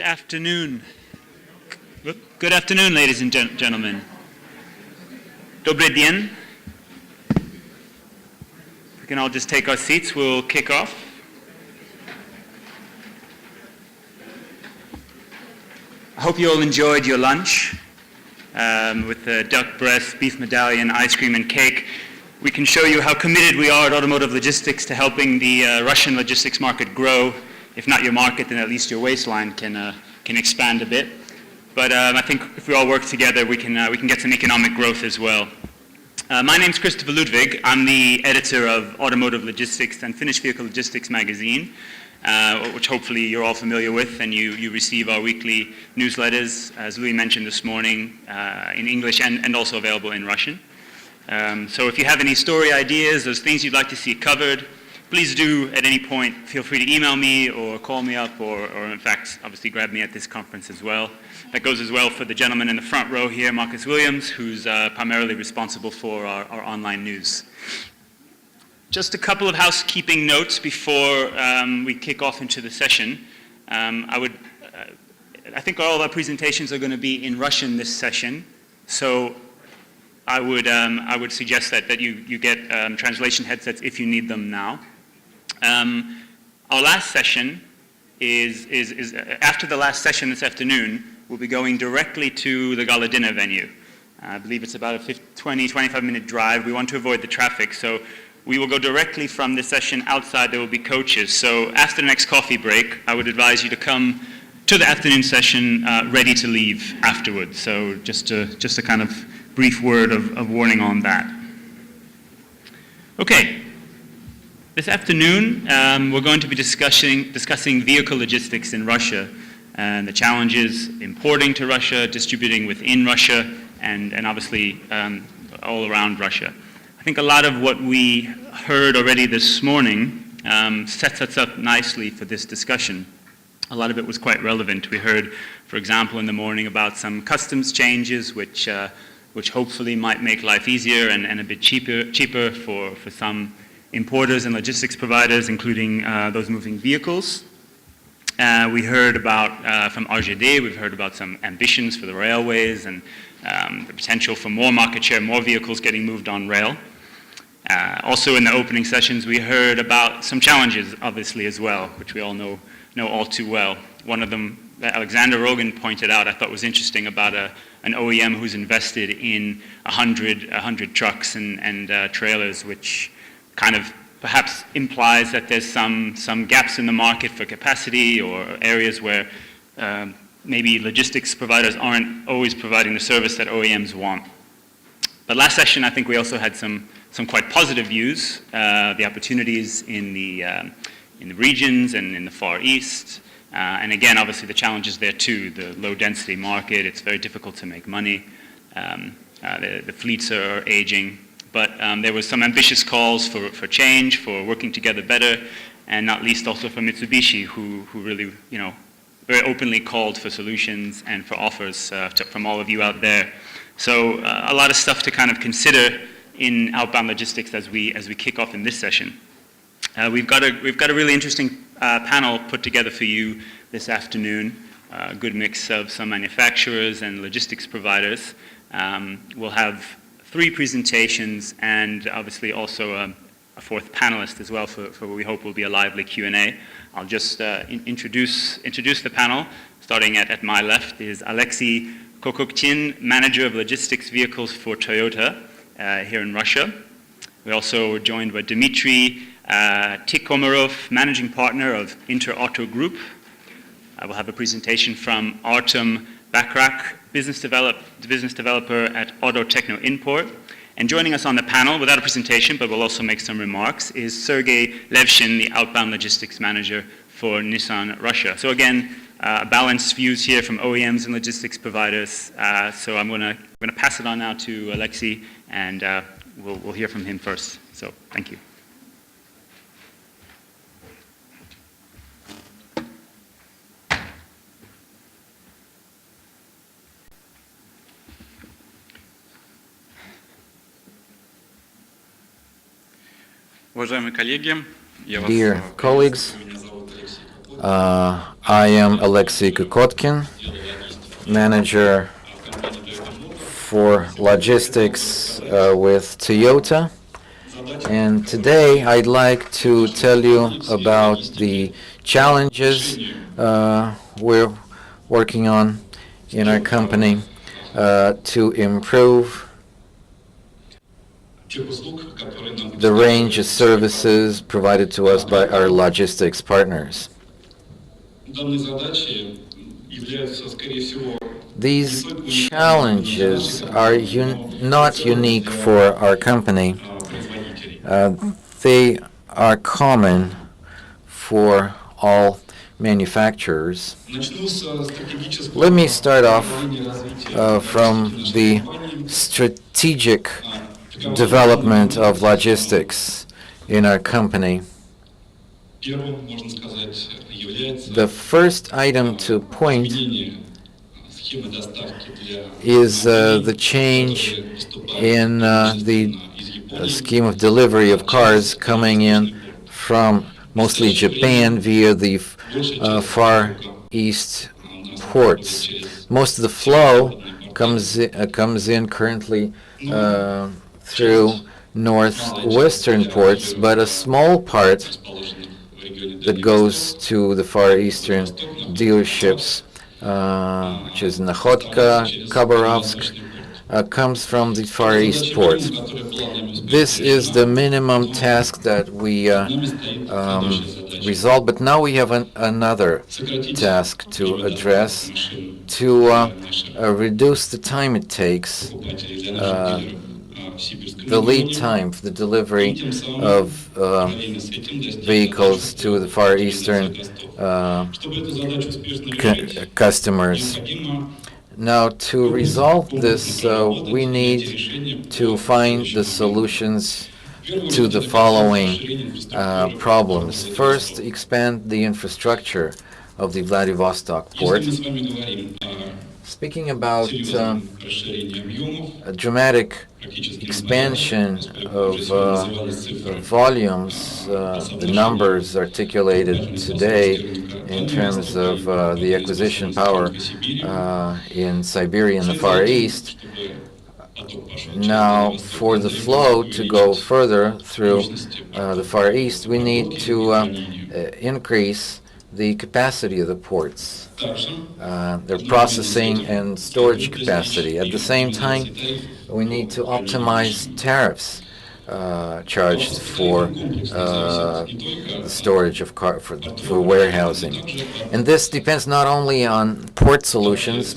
Afternoon. Good afternoon, ladies and gentlemen. Dobry dien. We can all just take our seats. We'll kick off. I hope you all enjoyed your lunch with the duck breast, beef medallion, ice cream, and cake. We can show you how committed we are at Automotive Logistics to helping the Russian logistics market grow. If not your market, then at least your waistline can expand a bit. But I think if we all work together, we can get some economic growth as well. My name's Christopher Ludwig. I'm the editor of Automotive Logistics and Finished Vehicle Logistics magazine, which hopefully you're all familiar with, and you receive our weekly newsletters, as Louis mentioned this morning, in English and also available in Russian. So if you have any story ideas, those things you'd like to see covered, please do at any point feel free to email me or call me up or in fact obviously grab me at this conference as well. That goes as well for the gentleman in the front row here, Marcus Williams, who's primarily responsible for our online news. Just a couple of housekeeping notes before we kick off into the session. I think all of our presentations are going to be in Russian this session, so I would suggest that you get translation headsets if you need them now. Our last session is after the last session this afternoon, we'll be going directly to the gala dinner venue. I believe it's about a 20-25-minute drive. We want to avoid the traffic, so we will go directly from this session outside. There will be coaches. So after the next coffee break, I would advise you to come to the afternoon session ready to leave afterwards. So just a kind of brief word of warning on that. Okay. This afternoon, we're going to be discussing vehicle logistics in Russia and the challenges importing to Russia, distributing within Russia, and obviously all around Russia. I think a lot of what we heard already this morning sets us up nicely for this discussion. A lot of it was quite relevant. We heard, for example, in the morning about some customs changes which hopefully might make life easier and a bit cheaper for some importers and logistics providers, including those moving vehicles. We heard about, from RGD, we've heard about some ambitions for the railways and the potential for more market share, more vehicles getting moved on rail. Also in the opening sessions, we heard about some challenges, obviously, as well, which we all know all too well. One of them that Alexander Rogan pointed out I thought was interesting about an OEM who's invested in 100 trucks and trailers, which kind of perhaps implies that there's some gaps in the market for capacity or areas where maybe logistics providers aren't always providing the service that OEMs want. But last session, I think we also had some quite positive views, the opportunities in the regions and in the Far East, And again, obviously the challenges there too, the low density market, it's very difficult to make money. The fleets are aging, but there was some ambitious calls for change, for working together better, and not least also for Mitsubishi, who really, very openly called for solutions and for offers from all of you out there. So a lot of stuff to kind of consider in outbound logistics as we kick off in this session. We've got a really interesting panel put together for you this afternoon. A good mix of some manufacturers and logistics providers. We'll have 3 presentations and obviously also a fourth panelist as well for what we hope will be a lively Q&A. I'll just introduce the panel. Starting at my left is Alexei Kokoktin, Manager of Logistics Vehicles for Toyota here in Russia. We're also joined by Dmitry Tikhomarov, Managing Partner of Auto Group. I will have a presentation from Artem Bakrak, business developer at Auto Techno Import. And joining us on the panel, without a presentation, but we'll also make some remarks, is Sergey Levshin, the outbound logistics manager for Nissan Russia. So again, balanced views here from OEMs and logistics providers. So I'm going to pass it on now to Alexei, and we'll hear from him first. So thank you. Dear colleagues, I am Alexei Kokotkin, manager for logistics with Toyota, and today I'd like to tell you about the challenges we're working on in our company to improve the range of services provided to us by our logistics partners. These challenges are not unique for our company. They are common for all manufacturers. Let me start off from the strategic development of logistics in our company. The first item to point is the change in the scheme of delivery of cars coming in from mostly Japan via the Far East ports. Most of the flow comes in currently through northwestern ports, but a small part that goes to the Far Eastern dealerships, which is Nakhodka, Khabarovsk, comes from the Far East port. This is the minimum task that we resolve, but now we have another task to address to reduce the time it takes, the lead time for the delivery of vehicles to the Far Eastern customers. Now, to resolve this, we need to find the solutions to the following problems. First, expand the infrastructure of the Vladivostok port. Speaking about a dramatic expansion of volumes, the numbers articulated today in terms of the acquisition power in Siberia and the Far East. Now, for the flow to go further through the Far East, we need to increase the capacity of the ports, their processing and storage capacity. At the same time, we need to optimize tariffs charged for the storage of car for warehousing. And this depends not only on port solutions,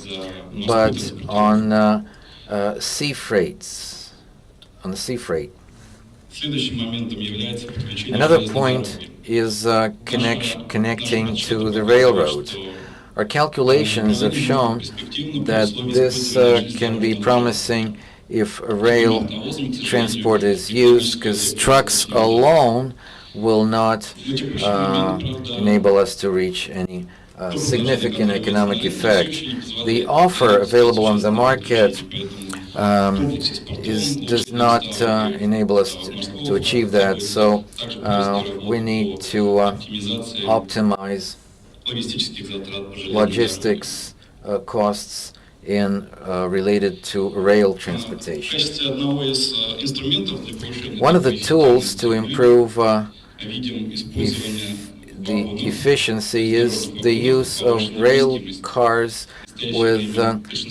but on sea freights, on the sea freight. Another point is connecting to the railroad. Our calculations have shown that this can be promising if rail transport is used, because trucks alone will not enable us to reach any significant economic effect. The offer available on the market does not enable us to achieve that, so we need to optimize logistics costs related to rail transportation. One of the tools to improve the efficiency is the use of rail cars with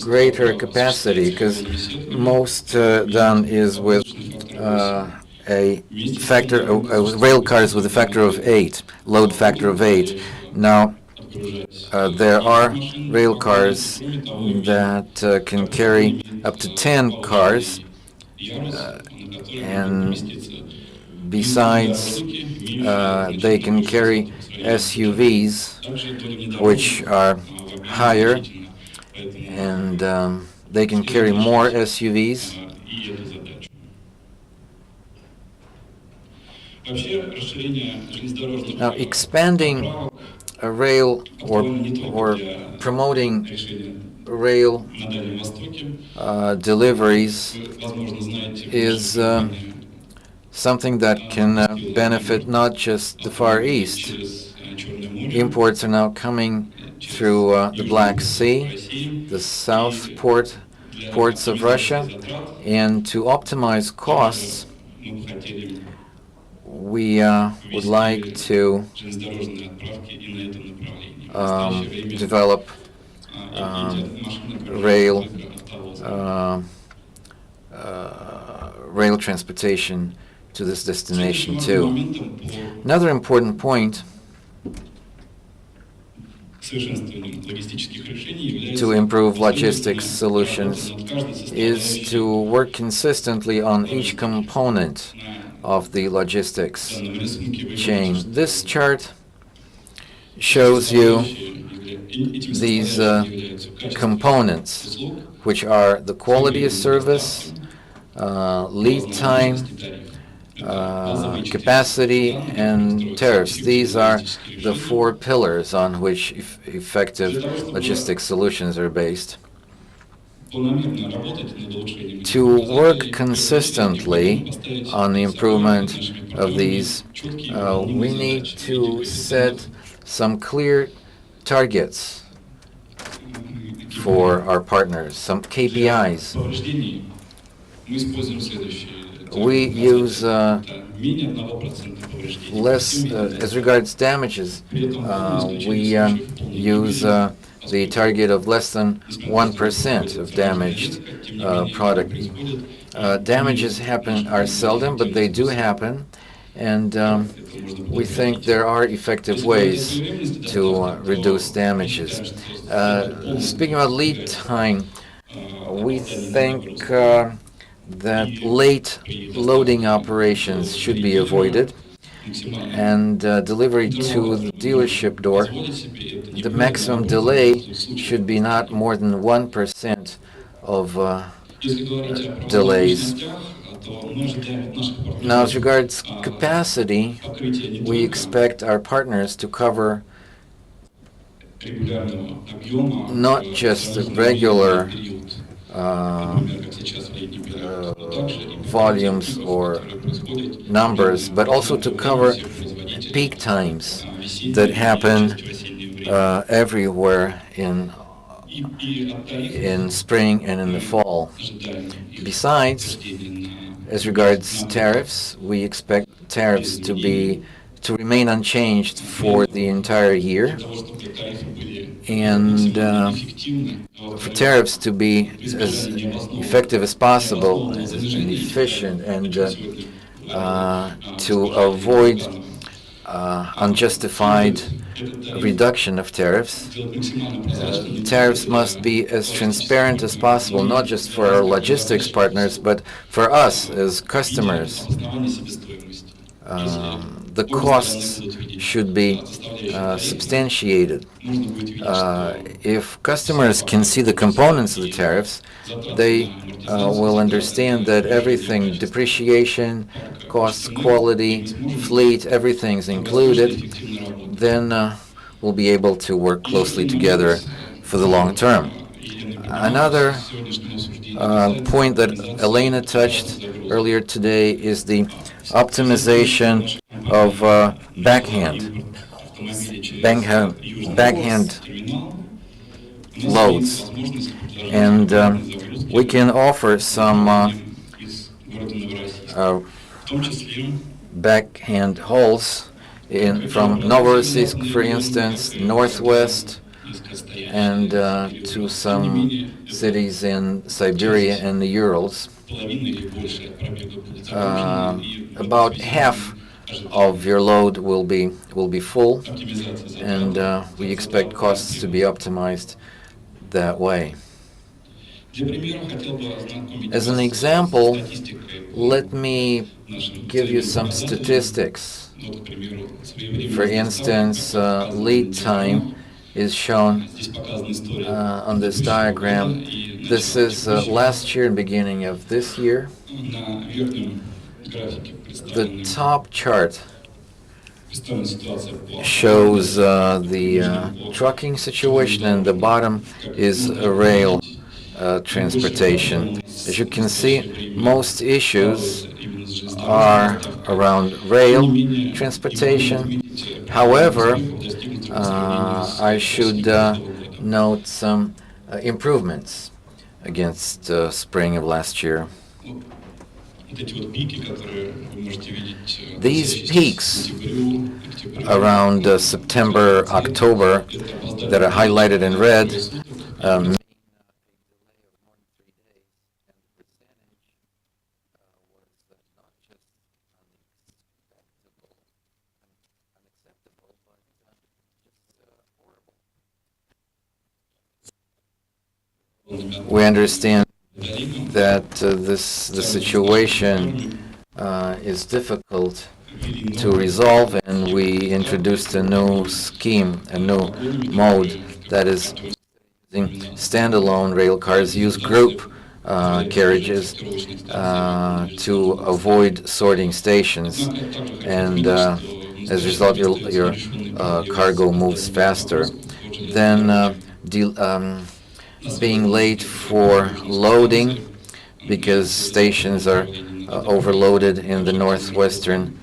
greater capacity, because most done is with a rail cars with a factor of 8, load factor of 8. Now, there are rail cars that can carry up to 10 cars, and besides, they can carry SUVs, which are higher, and they can carry more SUVs. Now, expanding a rail or promoting rail deliveries is something that can benefit not just the Far East. Imports are now coming through the Black Sea, the south ports of Russia, and to optimize costs, we would like to develop rail transportation to this destination too. Another important point to improve logistics solutions is to work consistently on each component of the logistics chain. This chart shows you these components, which are the quality of service, lead time, capacity, and tariffs. These are the 4 pillars on which effective logistics solutions are based. To work consistently on the improvement of these, we need to set some clear targets for our partners, some KPIs. We use less, as regards damages, we use the target of less than 1% of damaged product. Damages are seldom, but they do happen, and we think there are effective ways to reduce damages. Speaking about lead time, we think that late loading operations should be avoided, and delivery to the dealership door, the maximum delay should be not more than 1% of delays. Now, as regards capacity, we expect our partners to cover not just the regular volumes or numbers, but also to cover peak times that happen everywhere in spring and in the fall. Besides, as regards tariffs, we expect tariffs to remain unchanged for the entire year, and for tariffs to be as effective as possible and efficient, and to avoid unjustified reduction of tariffs. Tariffs must be as transparent as possible, not just for our logistics partners, but for us as customers. the costs should be substantiated. If customers can see the components of the tariffs, they will understand that everything, depreciation, costs, quality, fleet, everything's included, then we'll be able to work closely together for the long term. Another point that Elena touched earlier today is the optimization of backhand loads. And we can offer some backhand hauls from Novorossiysk, for instance, northwest, and to some cities in Siberia and the Urals. About half of your load will be full, and we expect costs to be optimized that way. As an example, let me give you some statistics. For instance, lead time is shown on this diagram. This is last year and beginning of this year. The top chart shows the trucking situation, and the bottom is rail transportation. As you can see, most issues are around rail transportation. However, I should note some improvements against spring of last year. These peaks around September, October that are highlighted in red we understand that the situation is difficult to resolve, and we introduced a new scheme, a new mode that is using standalone rail cars, use group carriages to avoid sorting stations, and as a result, your cargo moves faster. Then being late for loading because stations are overloaded in the northwestern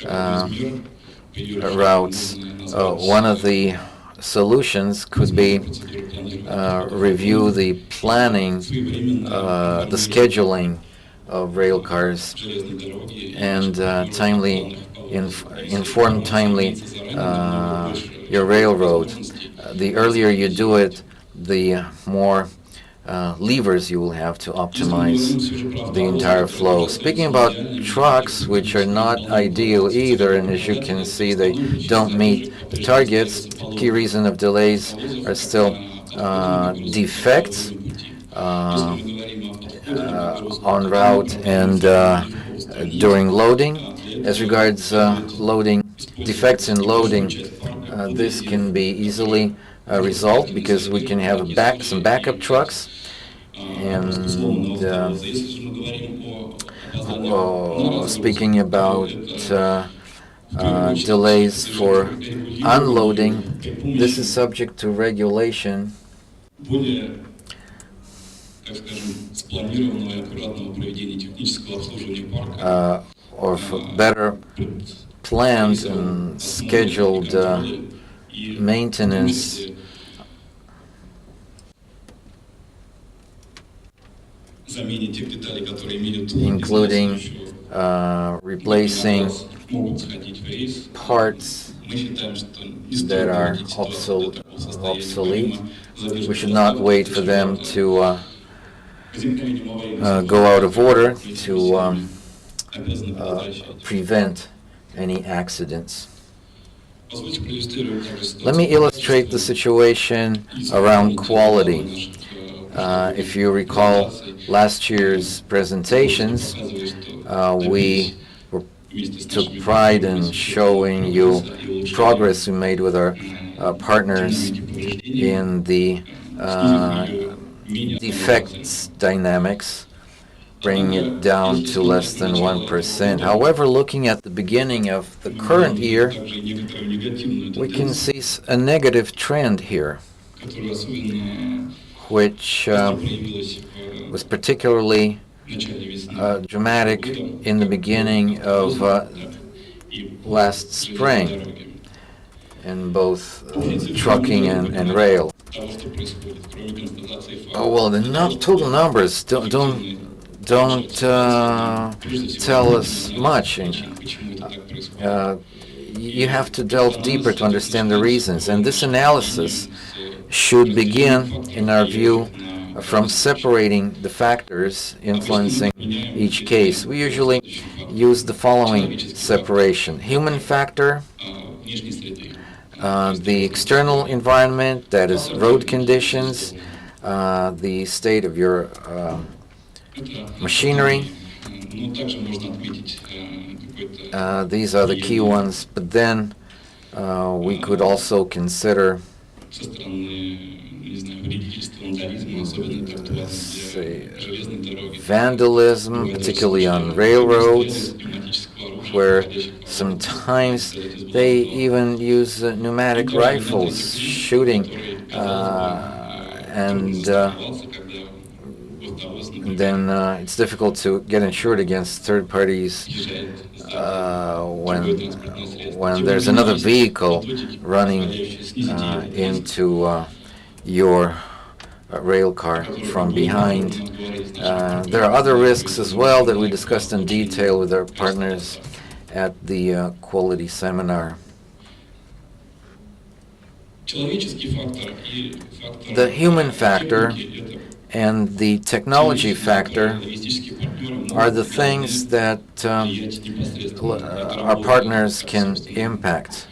routes. One of the solutions could be review the planning, the scheduling of rail cars, and inform timely your railroad. The earlier you do it, the more levers you will have to optimize the entire flow. Speaking about trucks, which are not ideal either, and as you can see, they don't meet the targets. Key reason of delays are still defects on route and during loading. As regards loading, defects in loading, this can be easily resolved because we can have some backup trucks. And speaking about delays for unloading, this is subject to regulation. Or for better planned and scheduled maintenance including replacing parts that are obsolete. We should not wait for them to go out of order to prevent any accidents. Let me illustrate the situation around quality. If you recall last year's presentations, we were took pride in showing you progress we made with our partners in the defects dynamics, bringing it down to less than 1%. However, looking at the beginning of the current year, we can see a negative trend here, which was particularly dramatic in the beginning of last spring in both trucking and rail. Oh well, the total numbers don't tell us much. You have to delve deeper to understand the reasons, and this analysis should begin, in our view, from separating the factors influencing each case. We usually use the following separation: human factor, the external environment, that is road conditions, the state of your machinery. These are the key ones, but then we could also consider say, vandalism, particularly on railroads, where sometimes they even use pneumatic rifles shooting, and then it's difficult to get insured against third parties when there's another vehicle running into your rail car from behind. There are other risks as well that we discussed in detail with our partners at the quality seminar. The human factor and the technology factor are the things that our partners can impact.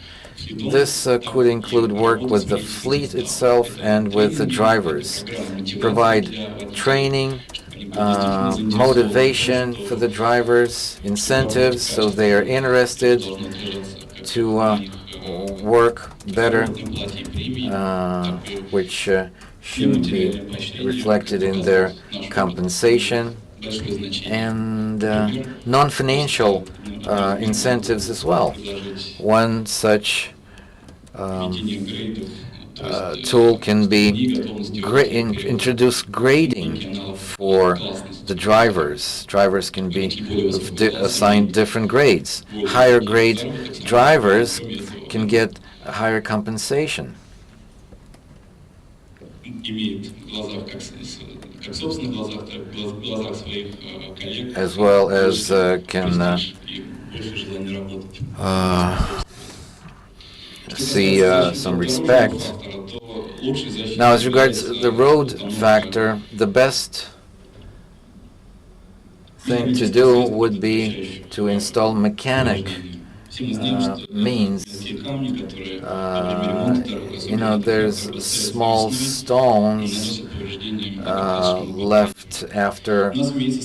This could include work with the fleet itself and with the drivers, provide training, motivation for the drivers, incentives so they are interested to work better, which should be reflected in their compensation, and non-financial incentives as well. One such tool can be introduce grading for the drivers. Drivers can be assigned different grades. Higher grade drivers can get a higher compensation, as well as can see some respect. Now, as regards the road factor, the best thing to do would be to install mechanic means. There's small stones left after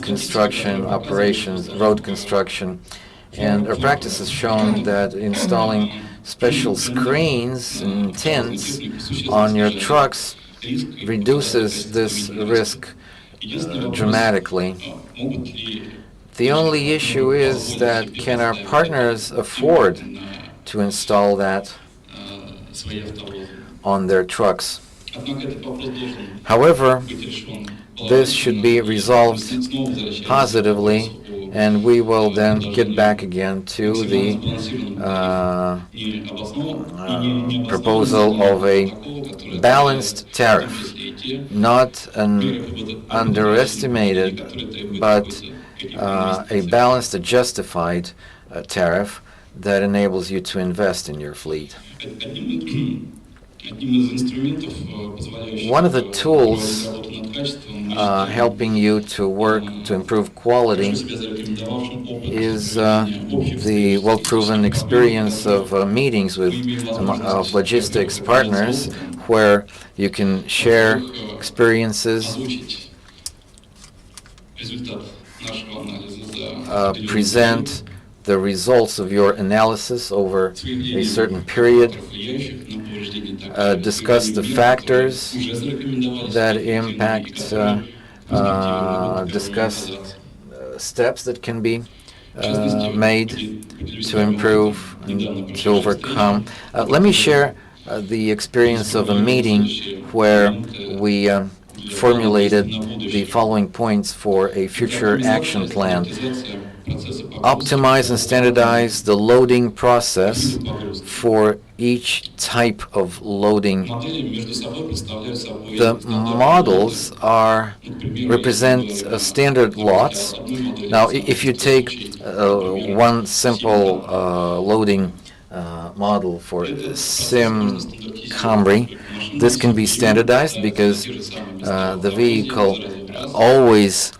construction operations, road construction, and our practice has shown that installing special screens and tents on your trucks reduces this risk dramatically. The only issue is that can our partners afford to install that on their trucks? However, this should be resolved positively, and we will then get back again to the proposal of a balanced tariff, not an underestimated, but a balanced, justified tariff that enables you to invest in your fleet. One of the tools helping you to work to improve quality is the well-proven experience of meetings with of logistics partners, where you can share experiences, present the results of your analysis over a certain period, discuss the factors that impact, discuss steps that can be made to improve and to overcome. Let me share the experience of a meeting where we formulated the following points for a future action plan. Optimize and standardize the loading process for each type of loading. The models represent standard lots. Now, if you take one simple loading model for Sim Camry, this can be standardized because the vehicle always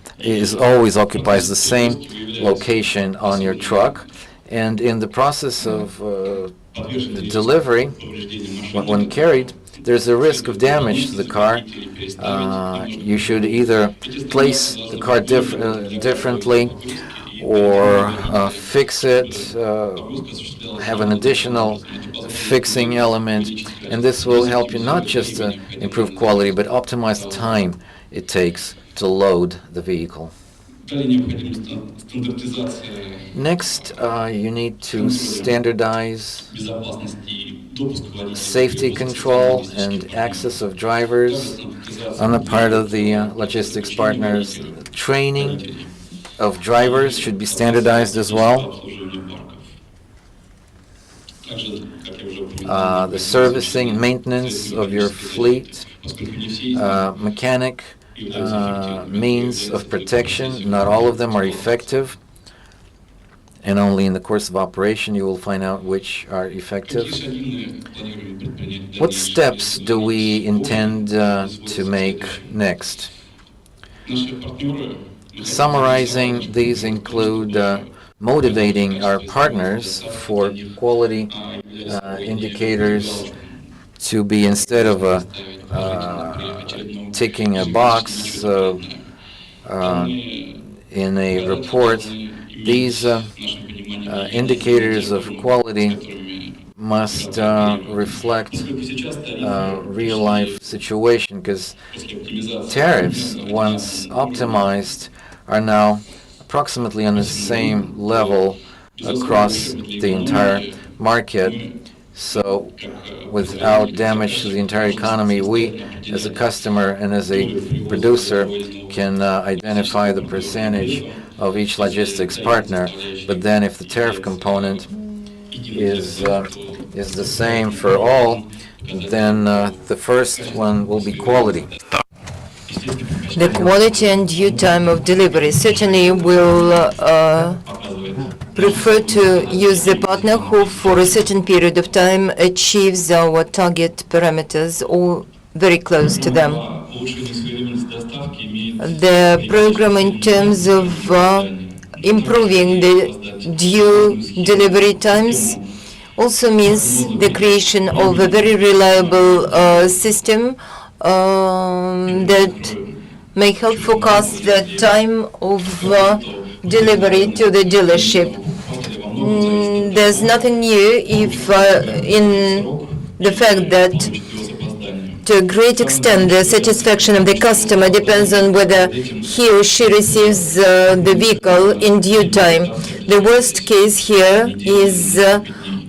occupies the same location on your truck, and in the process of the delivery, when carried, there's a risk of damage to the car. You should either place the car differently or fix it, have an additional fixing element, and this will help you not just improve quality, but optimize the time it takes to load the vehicle. Next, you need to standardize safety control and access of drivers on the part of the logistics partners. Training of drivers should be standardized as well. The servicing and maintenance of your fleet, mechanic means of protection. Not all of them are effective, and only in the course of operation you will find out which are effective. What steps do we intend to make next? Summarizing, these include motivating our partners for quality indicators to be, instead of ticking a box in a report, these indicators of quality must reflect real-life situation, because tariffs, once optimized, are now approximately on the same level across the entire market. So without damage to the entire economy, we as a customer and as a producer can identify the percentage of each logistics partner. But then if the tariff component is the same for all, then the first one will be quality. The quality and due time of delivery. Certainly will prefer to use the partner who for a certain period of time achieves our target parameters or very close to them. The program in terms of improving the due delivery times also means the creation of a very reliable system that may help forecast the time of delivery to the dealership. There's nothing new if in the fact that to a great extent the satisfaction of the customer depends on whether he or she receives the vehicle in due time. The worst case here is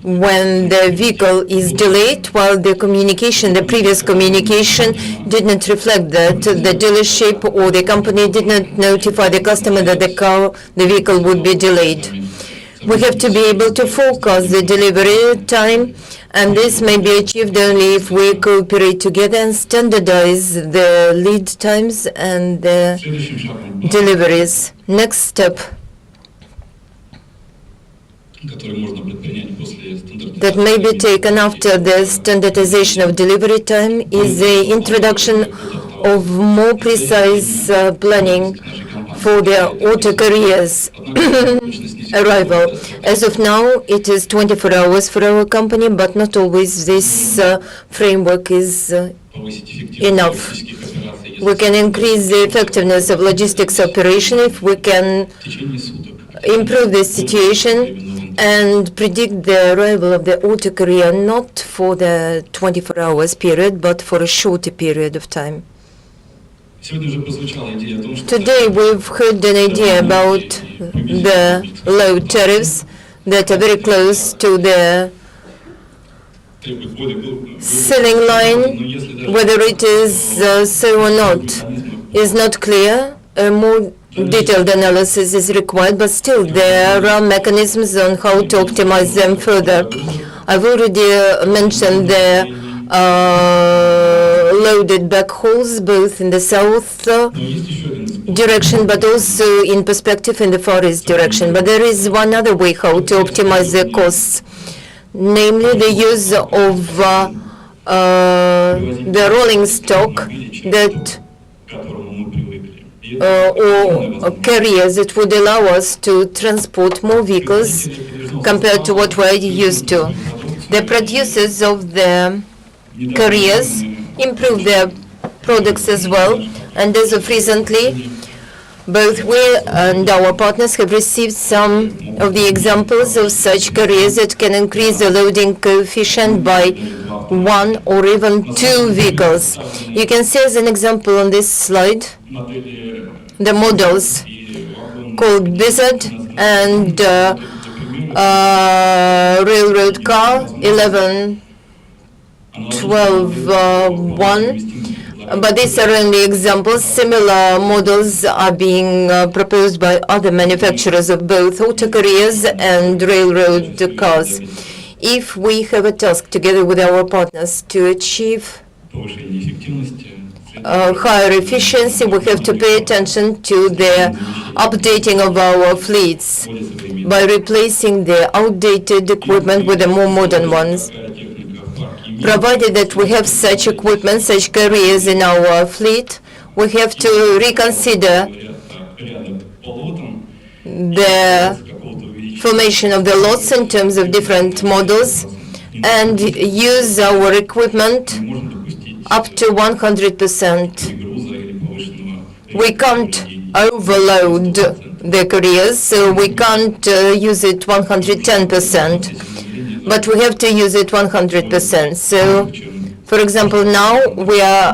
when the vehicle is delayed while the previous communication did not reflect that. The dealership or the company did not notify the customer that the vehicle would be delayed. We have to be able to forecast the delivery time, and this may be achieved only if we cooperate together and standardize the lead times and the deliveries. Next step that may be taken after the standardization of delivery time is the introduction of more precise planning for the auto carriers arrival. As of now, it is 24 hours for our company, but not always this framework is enough. We can increase the effectiveness of logistics operation if we can improve the situation and predict the arrival of the auto carrier not for the 24 hours period, but for a shorter period of time. Today we've heard an idea about the low tariffs that are very close to the ceiling line. Whether it is so or not is not clear. A more detailed analysis is required, but still there are mechanisms on how to optimize them further. I've already mentioned the loaded backhauls, both in the south direction, but also in perspective in the far east direction. But there is one other way how to optimize the costs, namely the use of the rolling stock that or carriers that would allow us to transport more vehicles compared to what we're used to. The producers of the carriers improve their products as well, and as of recently, both we and our partners have received some of the examples of such carriers that can increase the loading coefficient by 1 or even 2 vehicles. You can see as an example on this slide the models called Blizzard and railroad car 11, 12, 1. But these are only examples. Similar models are being proposed by other manufacturers of both auto carriers and railroad cars. If we have a task together with our partners to achieve higher efficiency, we have to pay attention to the updating of our fleets by replacing the outdated equipment with the more modern ones. Provided that we have such equipment, such carriers in our fleet, we have to reconsider the formation of the lots in terms of different models and use our equipment up to 100%. We can't overload the carriers, so we can't use it 110%. But we have to use it 100%. So, for example, now we are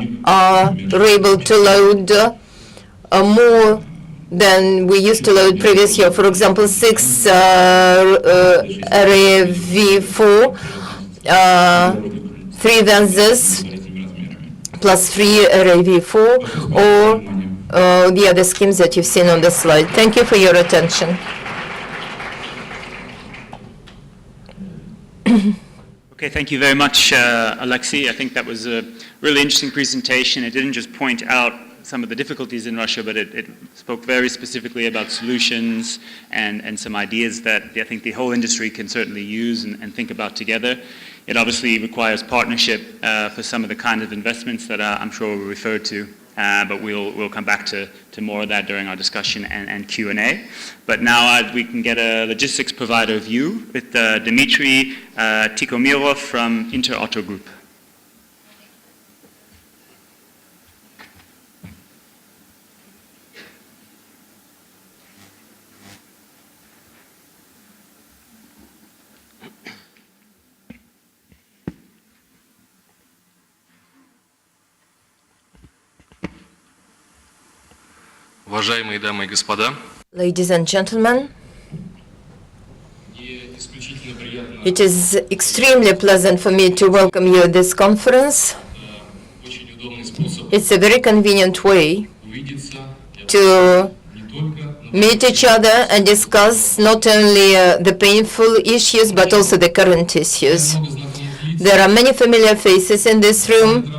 able to load more than we used to load previous year. For example, 6 RAV4, 3 Venzes, plus 3 RAV4, or the other schemes that you've seen on the slide. Thank you for your attention. Okay, thank you very much, Alexei. I think that was a really interesting presentation. It didn't just point out some of the difficulties in Russia, but it spoke very specifically about solutions and some ideas that I think the whole industry can certainly use and think about together. It obviously requires partnership for some of the kind of investments that I'm sure we'll refer to, but we'll come back to more of that during our discussion and Q&A. But now we can get a logistics provider view with Dmitry Tikhomirov from Inter Auto Group. Уважаемые дамы и господа, Ladies and gentlemen, it is extremely pleasant for me to welcome you at this conference. It's a very convenient way to meet each other and discuss not only the painful issues but also the current issues. There are many familiar faces in this room.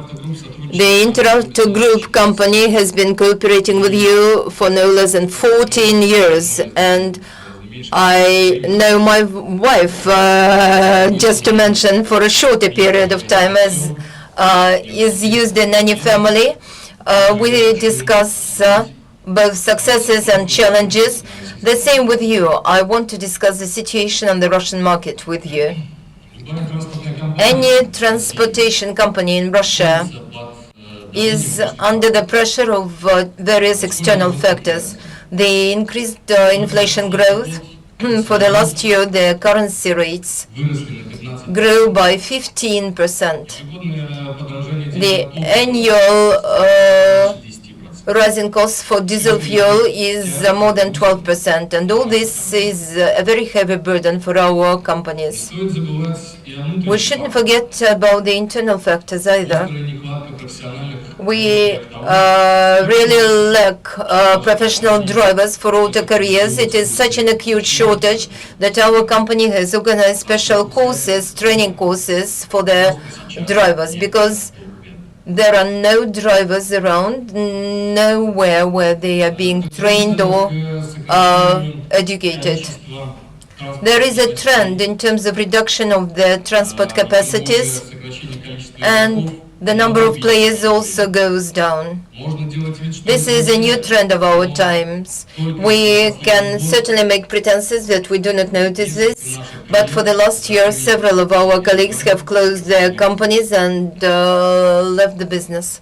The Inter Auto Group company has been cooperating with you for no less than 14 years, and I know my wife, just to mention, for a shorter period of time, as is used in any family. We discuss both successes and challenges. The same with you. I want to discuss the situation on the Russian market with you. Any transportation company in Russia is under the pressure of various external factors. the increased inflation growth. For the last year, the currency rates grew by 15%. The annual rising cost for diesel fuel is more than 12%, and all this is a very heavy burden for our companies. We shouldn't forget about the internal factors either. We really lack professional drivers for auto careers. It is such an acute shortage that our company has organized special courses, training courses for the drivers, because there are no drivers around, nowhere where they are being trained or educated. There is a trend in terms of reduction of the transport capacities, and the number of players also goes down. This is a new trend of our times. We can certainly make pretenses that we do not notice this, but for the last year, several of our colleagues have closed their companies and left the business.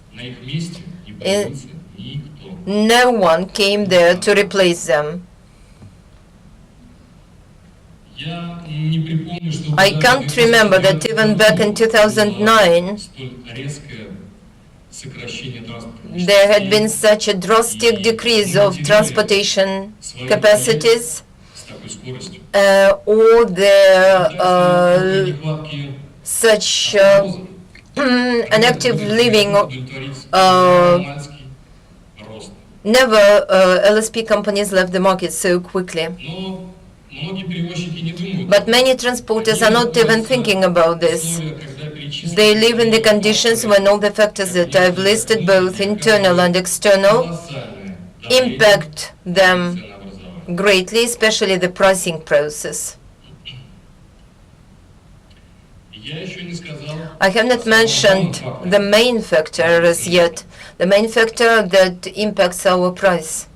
No one came there to replace them. I can't remember that even back in 2009, there had been such a drastic decrease of transportation capacities, or such an active living. Never LSP companies left the market so quickly. But many transporters are not even thinking about this. They live in the conditions when all the factors that I've listed, both internal and external, impact them greatly, especially the pricing process. I have not mentioned the main factor as yet, the main factor that impacts our price.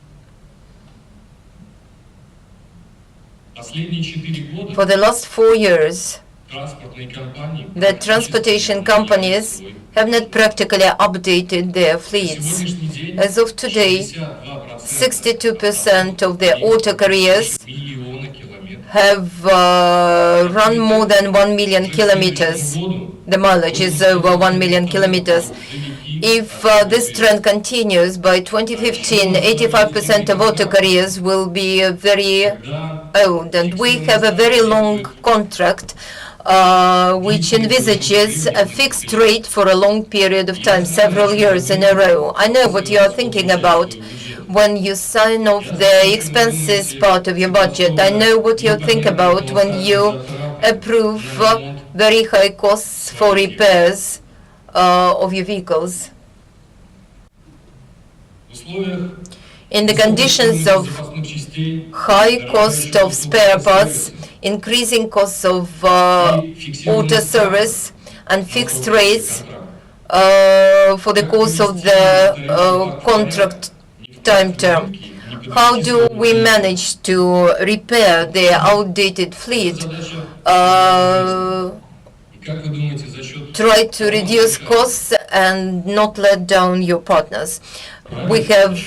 For the last 4 years, the transportation companies have not practically updated their fleets. As of today, 62% of the auto carriers have run more than 1 million kilometers. The mileage is over 1 million kilometers. If this trend continues, by 2015, 85% of auto carriers will be very old, and we have a very long contract which envisages a fixed rate for a long period of time, several years in a row. I know what you are thinking about when you sign off the expenses part of your budget. I know what you think about when you approve very high costs for repairs of your vehicles. In the conditions of high cost of spare parts, increasing costs of auto service, and fixed rates for the course of the contract time term, how do we manage to repair the outdated fleet? Try to reduce costs and not let down your partners. We have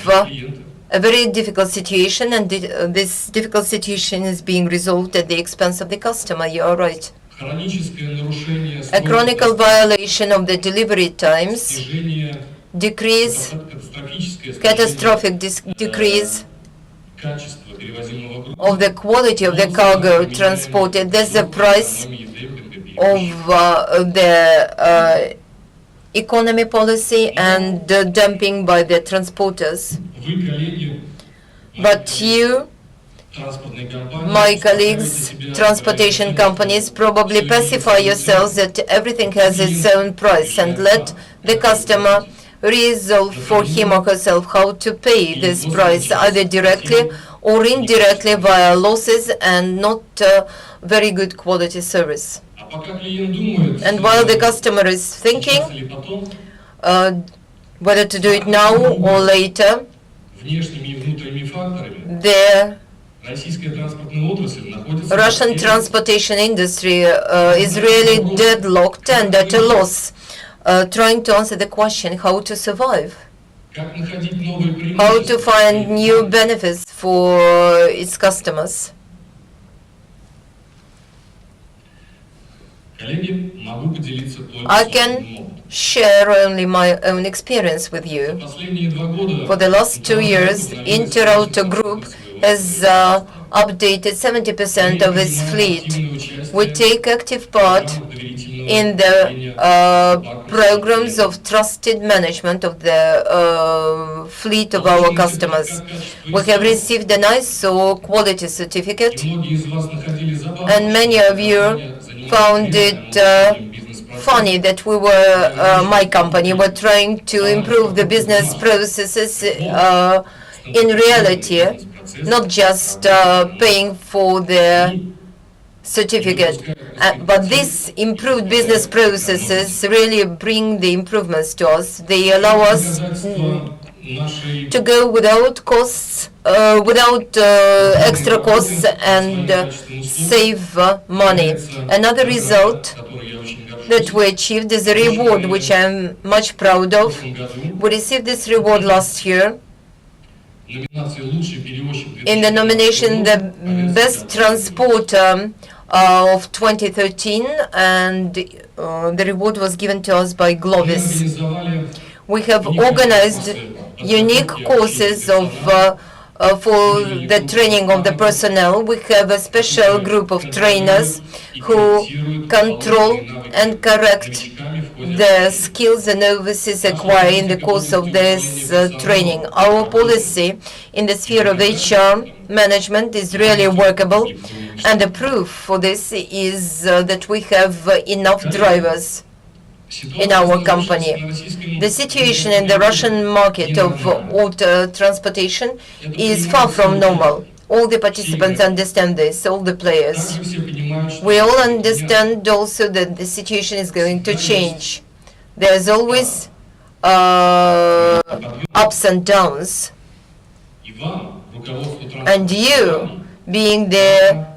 a very difficult situation, and this difficult situation is being resolved at the expense of the customer. You are right. A chronic violation of the delivery times, catastrophic decrease of the quality of the cargo transported. That's the price of the economy policy and dumping by the transporters. But you, my colleagues, transportation companies, probably pacify yourselves that everything has its own price, and let the customer resolve for him or herself how to pay this price, either directly or indirectly via losses and not very good quality service. And while the customer is thinking whether to do it now or later, the Russian transportation industry is really deadlocked and at a loss, trying to answer the question how to survive. how to find new benefits for its customers. I can share only my own experience with you. For the last 2 years, Interauto Group has updated 70% of its fleet. We take active part in the programs of trusted management of the fleet of our customers. We have received an ISO quality certificate, and many of you found it funny that we were, my company, were trying to improve the business processes in reality, not just paying for the certificate. But these improved business processes really bring the improvements to us. They allow us to go without costs, without extra costs, and save money. Another result that we achieved is a reward which I'm much proud of. We received this reward last year in the nomination the Best Transporter of 2013, and the reward was given to us by Glovis. We have organized unique courses for the training of the personnel. We have a special group of trainers who control and correct the skills and novices acquire in the course of this training. Our policy in the sphere of HR management is really workable, and the proof for this is that we have enough drivers in our company. The situation in the Russian market of auto transportation is far from normal. All the participants understand this, all the players. We all understand also that the situation is going to change. There's always ups and downs. And you, being the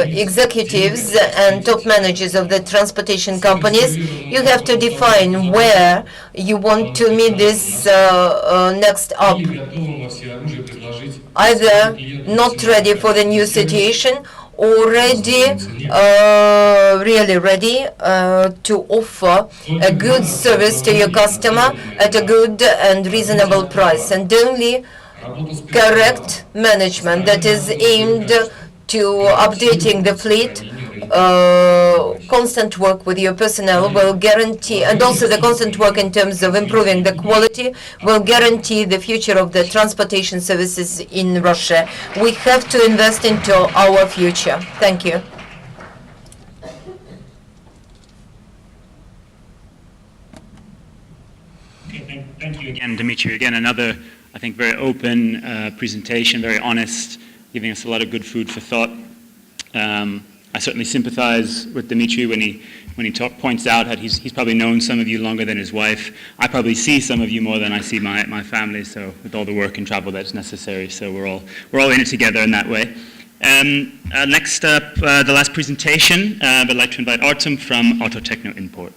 executives and top managers of the transportation companies, you have to define where you want to meet this next up. Either not ready for the new situation, or really ready to offer a good service to your customer at a good and reasonable price, and only correct management that is aimed to updating the fleet, constant work with your personnel will guarantee, and also the constant work in terms of improving the quality will guarantee the future of the transportation services in Russia. We have to invest into our future. Thank you. Okay, thank you again, Dmitry. Again, another, I think, very open presentation, very honest, giving us a lot of good food for thought. I certainly sympathize with Dmitry when he points out that he's probably known some of you longer than his wife. I probably see some of you more than I see my family. So with all the work and travel that's necessary, so we're all in it together in that way. Next up, the last presentation. I'd like to invite Artem from Auto Techno Import.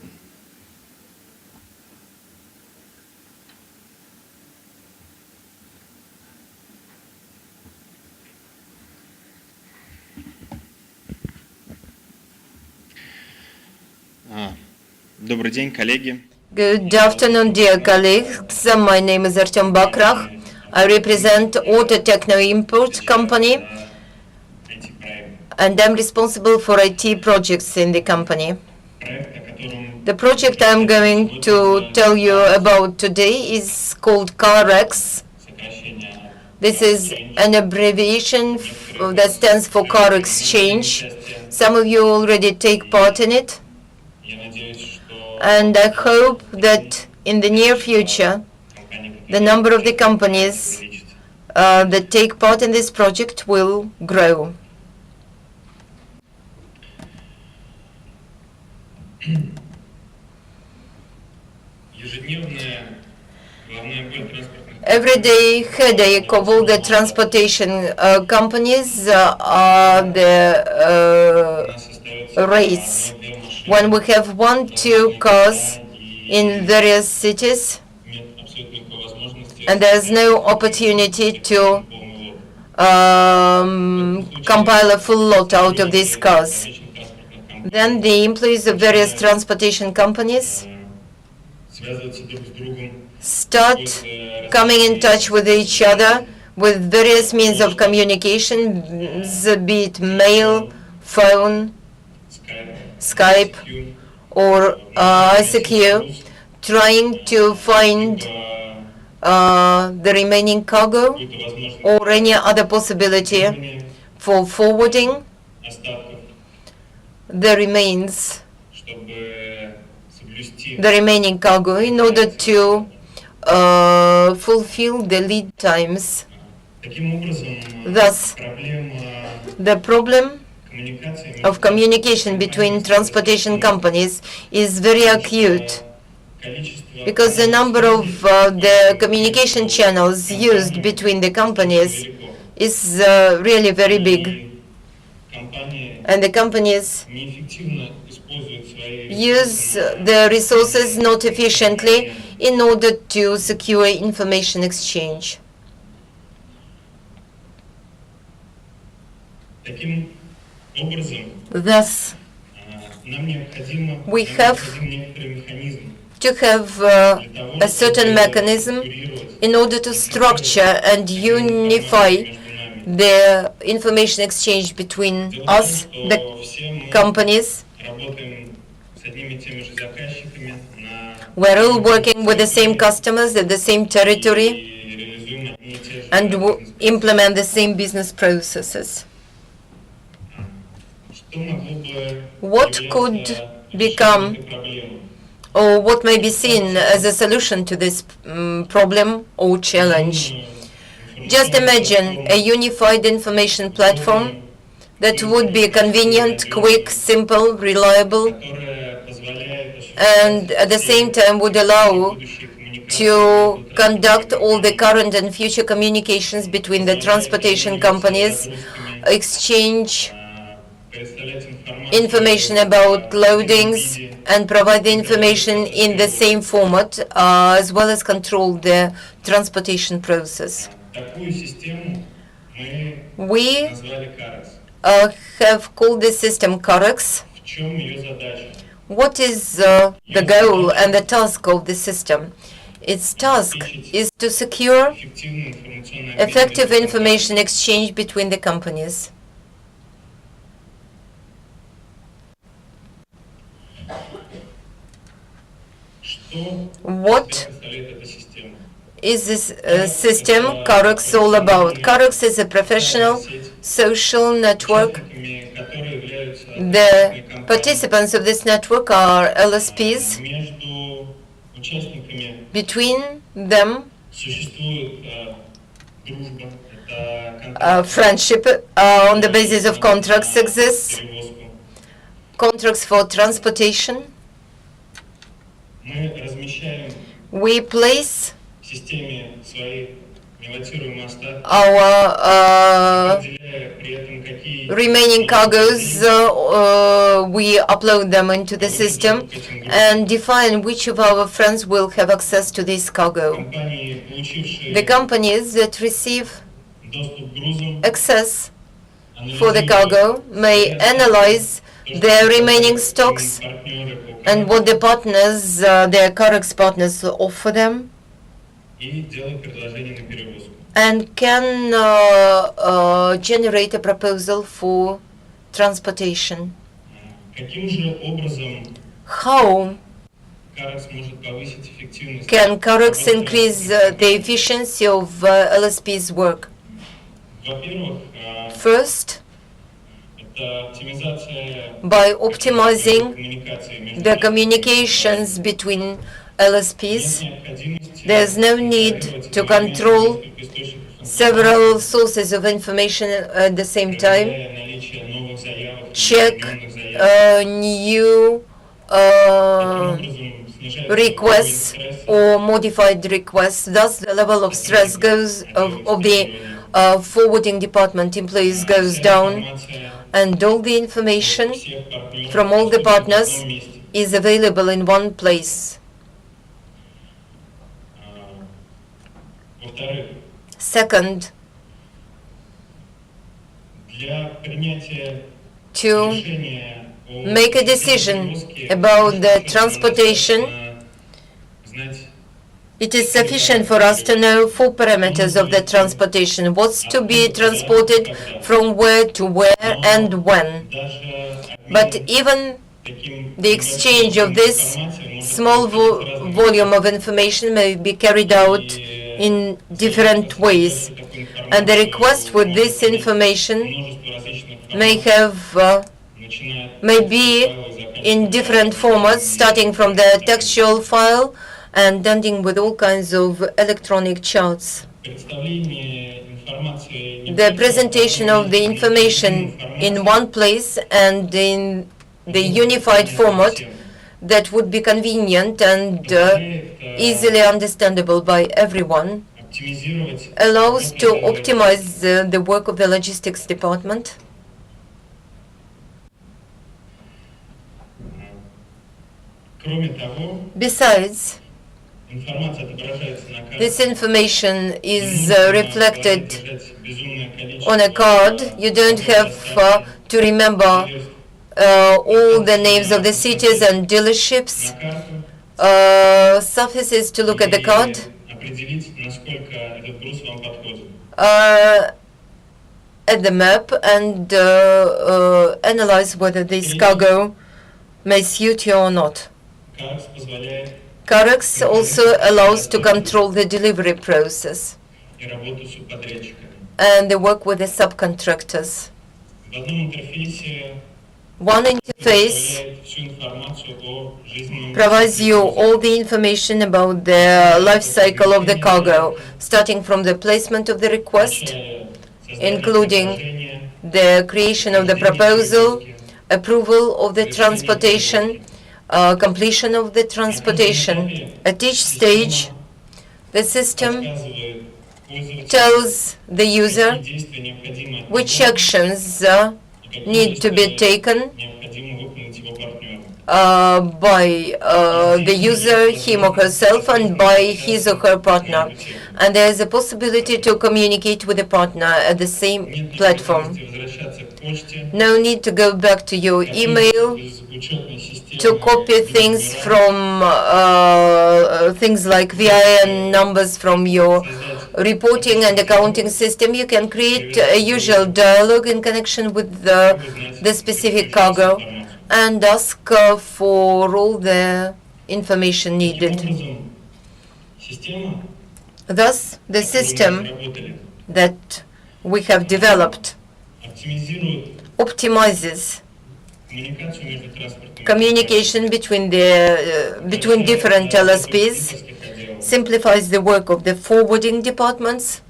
Добрый день, коллеги. Good afternoon, dear colleagues. My name is Artem Bakrach. I represent Auto Techno Import company, and I'm responsible for IT projects in the company. The project I'm going to tell you about today is called CarX. This is an abbreviation that stands for Car Exchange. Some of you already take part in it, and I hope that in the near future, the number of the companies that take part in this project will grow. Everyday headache of all the transportation companies are the rates. When we have 1-2 cars in various cities, and there's no opportunity to compile a full lot out of these cars. Then the employees of various transportation companies start coming in touch with each other with various means of communication, be it mail, phone, Skype, or ICQ, trying to find the remaining cargo or any other possibility for forwarding the remaining cargo in order to fulfill the lead times. Thus, the problem of communication between transportation companies is very acute because the number of the communication channels used between the companies is really very big, and the companies use the resources not efficiently in order to secure information exchange. Thus, we have to have a certain mechanism in order to structure and unify the information exchange between us, the companies. We're all working with the same customers at the same territory and implement the same business processes. What could become or what may be seen as a solution to this problem or challenge? Just imagine a unified information platform that would be convenient, quick, simple, reliable, and at the same time would allow to conduct all the current and future communications between the transportation companies, exchange information about loadings, and provide the information in the same format, as well as control the transportation process. We have called this system CAREX. What is the goal and the task of the system? Its task is to secure effective information exchange between the companies. What is this system CAREX all about? CAREX is a professional social network. The participants of this network are LSPs. Between them, friendship on the basis of contracts exists. Contracts for transportation. We place our remaining cargoes, we upload them into the system and define which of our friends will have access to this cargo. The companies that receive access for the cargo may analyze their remaining stocks and what the partners, their CAREX partners, offer them, and can generate a proposal for transportation. How can CAREX increase the efficiency of LSP's work? First, by optimizing the communications between LSPs. There's no need to control several sources of information at the same time. Check new requests or modified requests. Thus, the level of stress of the forwarding department employees goes down, and all the information from all the partners is available in one place. Во-вторых, Second, для принятия to решения о make a decision about the transportation, знать it is sufficient for us to know full parameters of the transportation, what's to be transported, from where to where and when. даже But обмен even таким the exchange of this информацией может small происходить разными volume of information may be carried out in different ways. And the request with this information множество различных may форматов, may be in different formats, starting from the textual file and ending with all kinds of electronic charts. The presentation of the information in one place and in the unified format that would be convenient and easily understandable by everyone allows to optimize the work of the logistics department. Besides, this information is reflected on a card. You don't have to remember all the names of the cities and dealerships. Suffices to look at the card, at the map, and analyze whether this cargo may suit you or not. CarX also allows to control the delivery process and the work with the subcontractors. One interface provides you all the information about the life cycle of the cargo, starting from the placement of the request, including the creation of the proposal, approval of the transportation, completion of the transportation. At each stage, the system tells the user which actions need to be taken by the user, him or herself, and by his or her partner. And there is a possibility to communicate with the partner at the same platform. No need to go back to your email to copy things from things like VIN numbers from your reporting and accounting system. You can create a usual dialogue in connection with the specific cargo and ask for all the information needed. Thus, the system that we have developed optimizes communication between different LSPs, simplifies the work of the forwarding departments,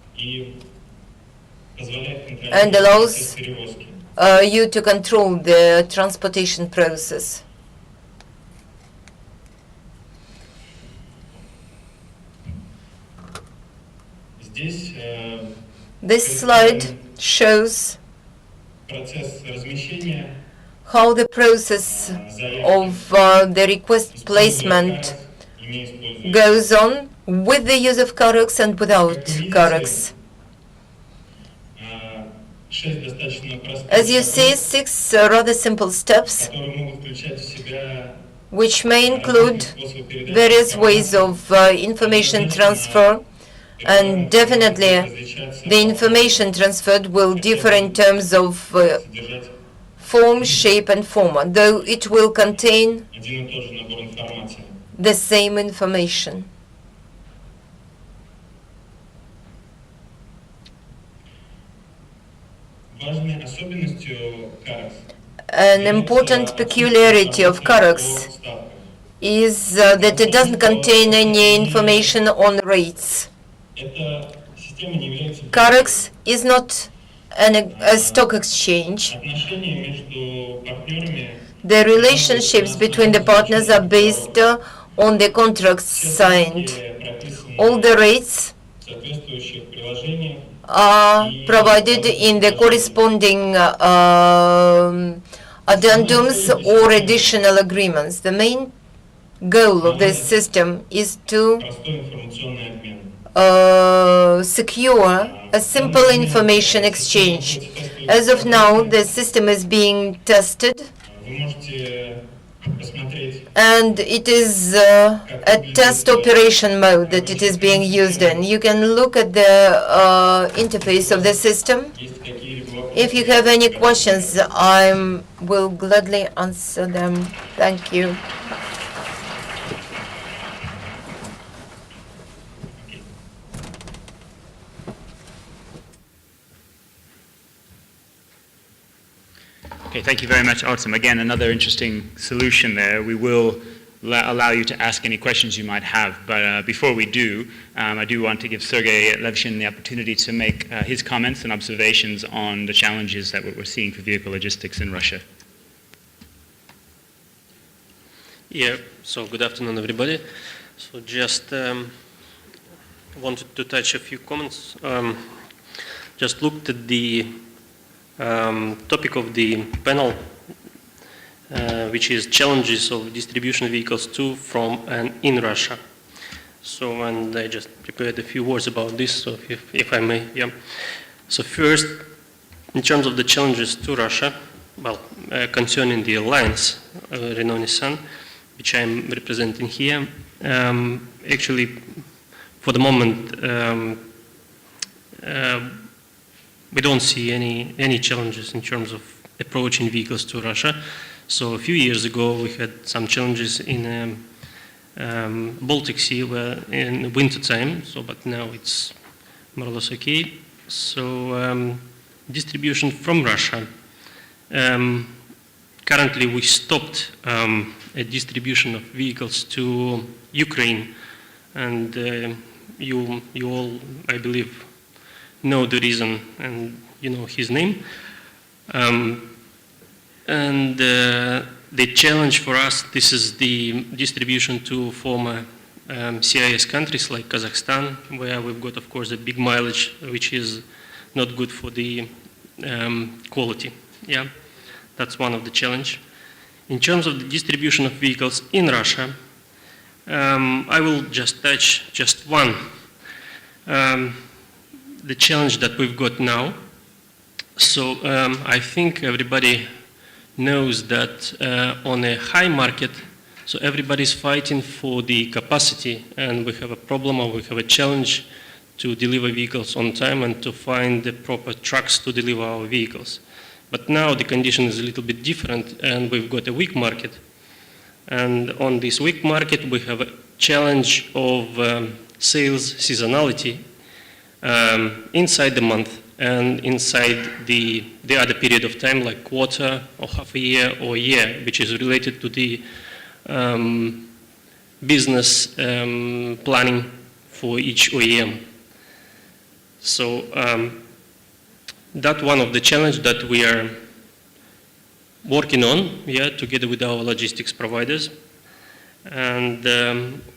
and allows you to control the transportation process. This slide shows how the process of the request placement goes on with the use of CarX and without CarX. As you see, 6 rather simple steps, which may include various ways of information transfer, and definitely the information transferred will differ in terms of form, shape, and format, though it will contain the same information. An important peculiarity of CarX is that it doesn't contain any information on rates. CarX is not a stock exchange. The relationships between the partners are based on the contracts signed. All the rates are provided in the corresponding addendums or additional agreements. The main goal of this system is to secure a simple information exchange. As of now, the system is being tested, Вы можете посмотреть, and it is a test operation mode that it is being used in. You can look at the interface of the system. есть какие-либо вопросы. If you have any questions, I will gladly answer them. Thank you. Okay, thank you very much, Artem. Again, another interesting solution there. We will allow you to ask any questions you might have, but before we do, I do want to give Sergey Levshin the opportunity to make his comments and observations on the challenges that we're seeing for vehicle logistics in Russia. Yeah, so good afternoon, everybody. So just wanted to touch a few comments. Just looked at the topic of the panel, which is challenges of distribution vehicles to, from, and in Russia. So, and I just prepared a few words about this, so if I may, yeah. So first, in terms of the challenges to Russia, well, concerning the alliance, Renault-Nissan, which I'm representing here, actually, for the moment, we don't see any challenges in terms of approaching vehicles to Russia. So a few years ago, we had some challenges in Baltic Sea where in winter time. So, but now it's more or less okay. So distribution from Russia. Currently, we stopped a distribution of vehicles to Ukraine, and you all, I believe, know the reason, and you know his name. And the challenge for us, this is the distribution to former CIS countries like Kazakhstan, where we've got, of course, a big mileage, which is not good for the quality. Yeah, that's one of the challenge. In terms of the distribution of vehicles in Russia, I will just touch just one. The challenge that we've got now. So I think everybody knows that on a high market, so everybody's fighting for the capacity, and we have a problem, or we have a challenge to deliver vehicles on time and to find the proper trucks to deliver our vehicles. But now the condition is a little bit different, and we've got a weak market. And on this weak market, we have a challenge of sales seasonality inside the month and inside the other period of time, like quarter or half a year or a year, which is related to the business planning for each OEM. So that's one of the challenges that we are working on, yeah, together with our logistics providers. And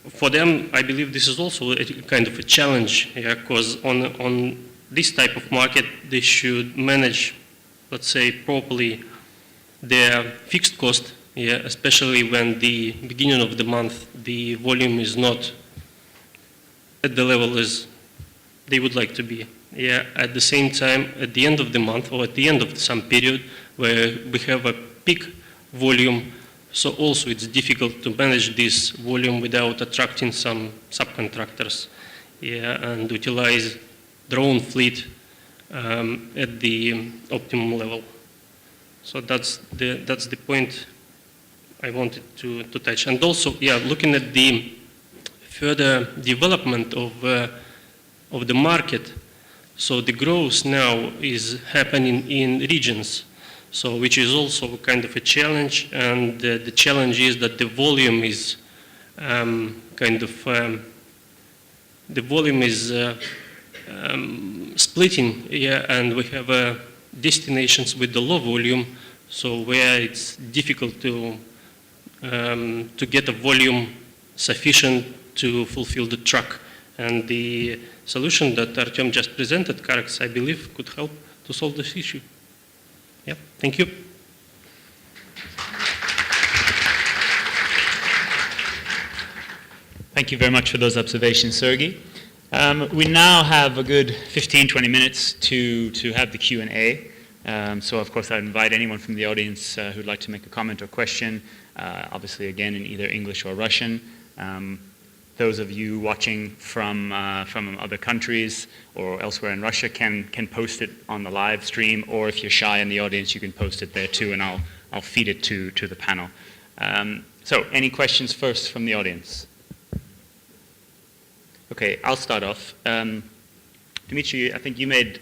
for them, I believe this is also a kind of a challenge, yeah, because on this type of market, they should manage, let's say, properly their fixed cost, yeah, especially when the beginning of the month, the volume is not at the level as they would like to be. Yeah, at the same time, at the end of the month or at the end of some period where we have a peak volume, so also it's difficult to manage this volume without attracting some subcontractors, yeah, and utilize their own fleet at the optimum level. So that's the point I wanted to touch. And also, yeah, looking at the further development of the market, so the growth now is happening in regions, so which is also kind of a challenge, and the challenge is that the volume is splitting, yeah, and we have destinations with the low volume, so where it's difficult to get a volume sufficient to fulfill the truck. And the solution that Artem just presented, CarX, I believe, could help to solve this issue. Yeah, thank you. Thank you very much for those observations, Sergey. We now have a good 15, 20 minutes to have the Q&A. So of course I invite anyone from the audience who'd like to make a comment or question, obviously again in either English or Russian. Those of you watching from other countries or elsewhere in Russia can post it on the live stream, or if you're shy in the audience, you can post it there too, and I'll feed it to the panel. So any questions first from the audience? Okay, I'll start off. Dmitry, I think you made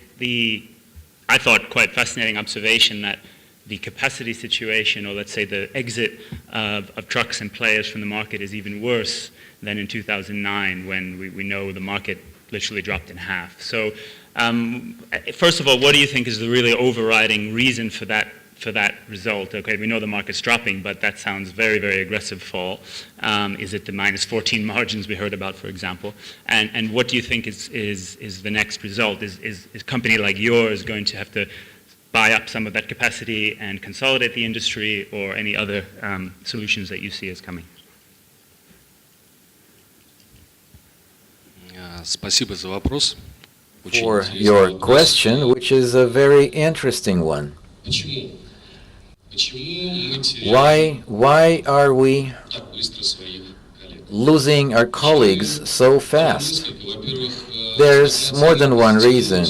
I thought, quite fascinating observation that the capacity situation, or let's say the exit of trucks and players from the market, is even worse than in 2009, when we know the market literally dropped in half. So first of all, what do you think is the really overriding reason for that result? Okay, we know the market's dropping, but that sounds very, very aggressive fall. Is it the minus 14 margins we heard about, for example? And what do you think is the next result? Is a company like yours going to have to buy up some of that capacity and consolidate the industry, or any other solutions that you see as coming? Спасибо за вопрос. For your question, which is a very interesting one. Why are we losing our colleagues so fast? There's more than one reason.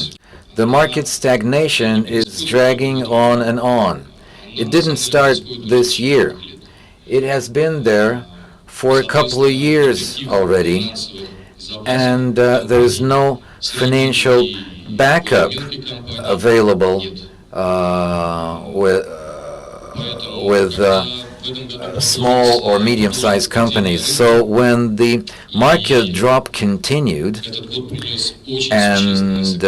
The market stagnation is dragging on and on. It didn't start this year. It has been there for a couple of years already, and there's no financial backup available with small or medium-sized companies. So when the market drop continued, and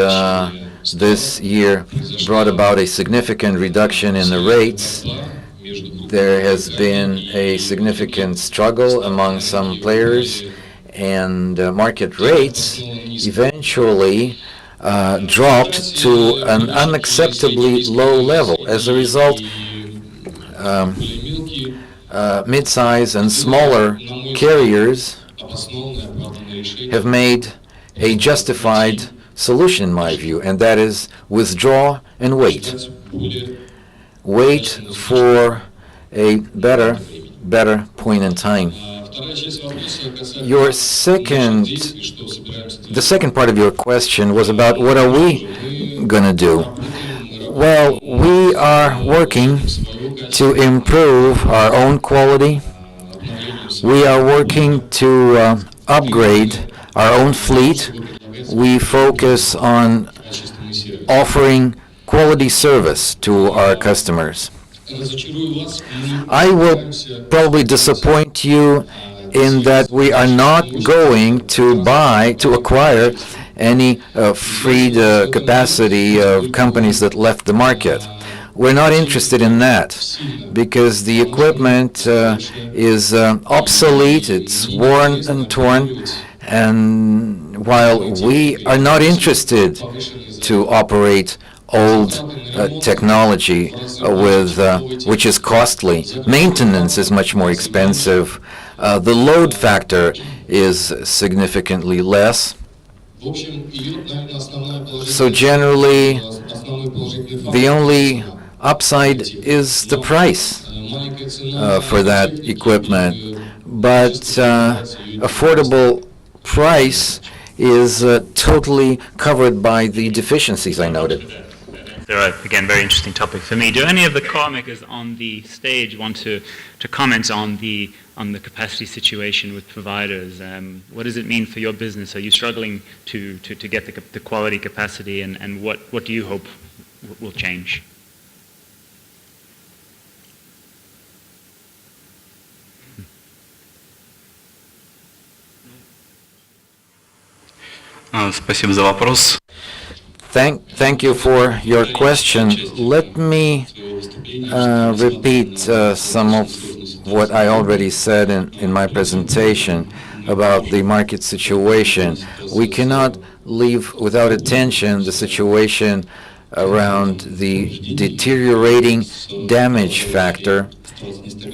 this year brought about a significant reduction in the rates, there has been a significant struggle among some players, and market rates eventually dropped to an unacceptably low level. As a result, mid-size and smaller carriers have made a justified solution, in my view, and that is withdraw and wait. Wait for a better point in time. The second part of your question was about what are we going to do? Well, we are working to improve our own quality. We are working to upgrade our own fleet. We focus on offering quality service to our customers. I will probably disappoint you in that we are not going to acquire any freed capacity of companies that left the market. We're not interested in that because the equipment is obsolete, it's worn and torn, and while we are not interested to operate old technology which is costly, maintenance is much more expensive, the load factor is significantly less. So generally, the only upside is the price for that equipment, but affordable price is totally covered by the deficiencies I noted. There are, again, very interesting topic for me. Do any of the car makers on the stage want to comment on the capacity situation with providers? What does it mean for your business? Are you struggling to get the quality capacity, and what do you hope will change? Спасибо за вопрос. Thank you for your question. Let me repeat some of what I already said in my presentation about the market situation. We cannot leave without attention the situation around the deteriorating damage factor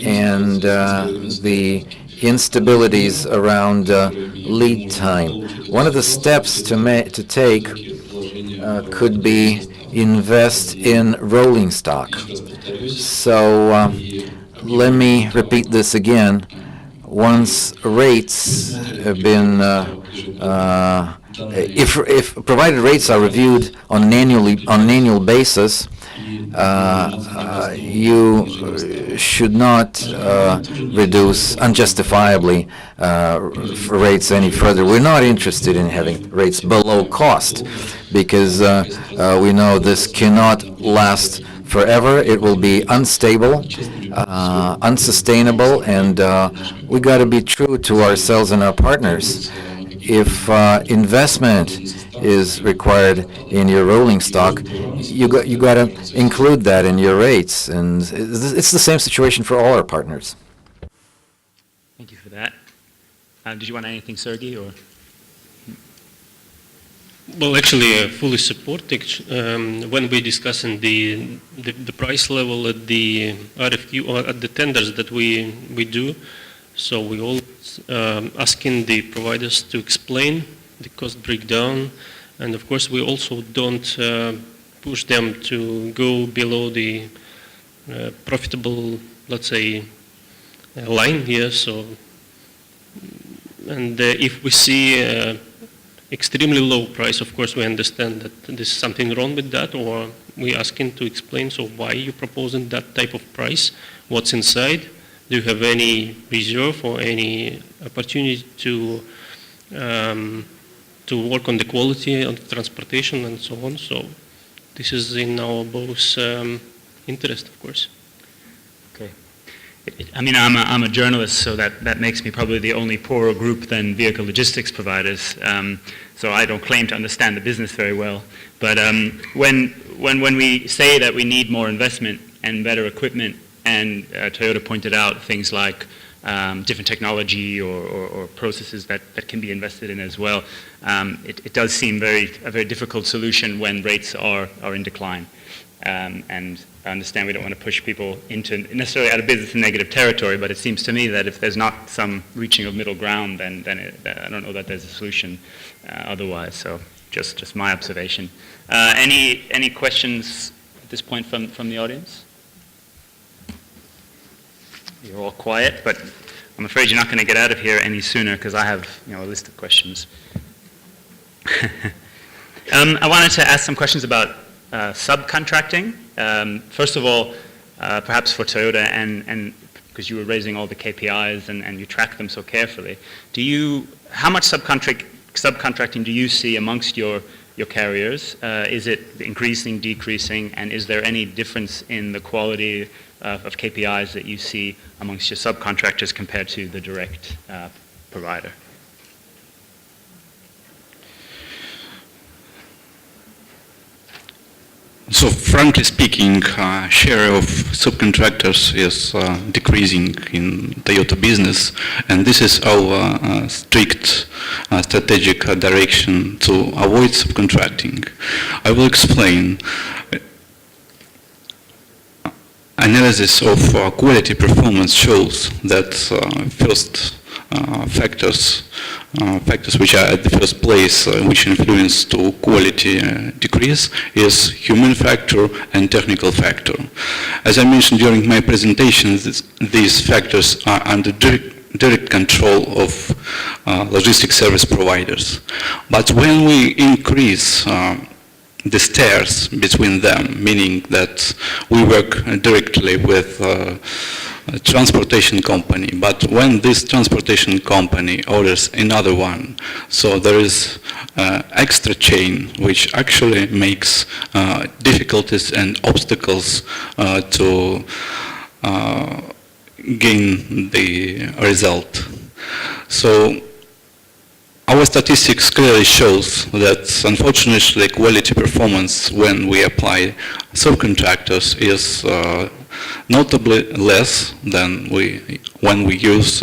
and the instabilities around lead time. One of the steps to take could be invest in rolling stock. So let me repeat this again. Once rates have been, if provided rates are reviewed on an annual basis, you should not reduce unjustifiably rates any further. We're not interested in having rates below cost because we know this cannot last forever. It will be unstable, unsustainable, and we got to be true to ourselves and our partners. If investment is required in your rolling stock, you got to include that in your rates, and it's the same situation for all our partners. Thank you for that. Did you want anything, Sergey, or? Well, actually, I fully support when we discussing the price level at the RFQ or at the tenders that we do. So we always asking the providers to explain the cost breakdown, and of course we also don't push them to go below the profitable, let's say, line here. So, and if we see extremely low price, of course we understand that there's something wrong with that, or we asking to explain, so why you proposing that type of price, what's inside, do you have any reserve or any opportunity to work on the quality of the transportation and so on. So this is in our both interest, of course. Okay. I mean, I'm a journalist, so that makes me probably the only poorer group than vehicle logistics providers. So I don't claim to understand the business very well. But when we say that we need more investment and better equipment, and Toyota pointed out things like different technology or processes that can be invested in as well, it does seem a very difficult solution when rates are in decline. And I understand we don't want to push people into necessarily out of business in negative territory, but it seems to me that if there's not some reaching of middle ground, then I don't know that there's a solution otherwise. So just my observation. Any questions at this point from the audience? You're all quiet, but I'm afraid you're not going to get out of here any sooner because I have a list of questions. I wanted to ask some questions about subcontracting. First of all, perhaps for Toyota, and because you were raising all the KPIs and you track them so carefully, how much subcontracting do you see amongst your carriers? Is it increasing, decreasing, and is there any difference in the quality of KPIs that you see amongst your subcontractors compared to the direct provider? So frankly speaking, share of subcontractors is decreasing in Toyota business, and this is our strict strategic direction to avoid subcontracting. I will explain. Analysis of quality performance shows that first factors which are at the first place which influence to quality decrease is human factor and technical factor. As I mentioned during my presentation, these factors are under direct control of logistics service providers. But when we increase the stairs between them, meaning that we work directly with a transportation company, but when this transportation company orders another one, so there is extra chain which actually makes difficulties and obstacles to gain the result. So our statistics clearly shows that unfortunately quality performance when we apply subcontractors is notably less than when we use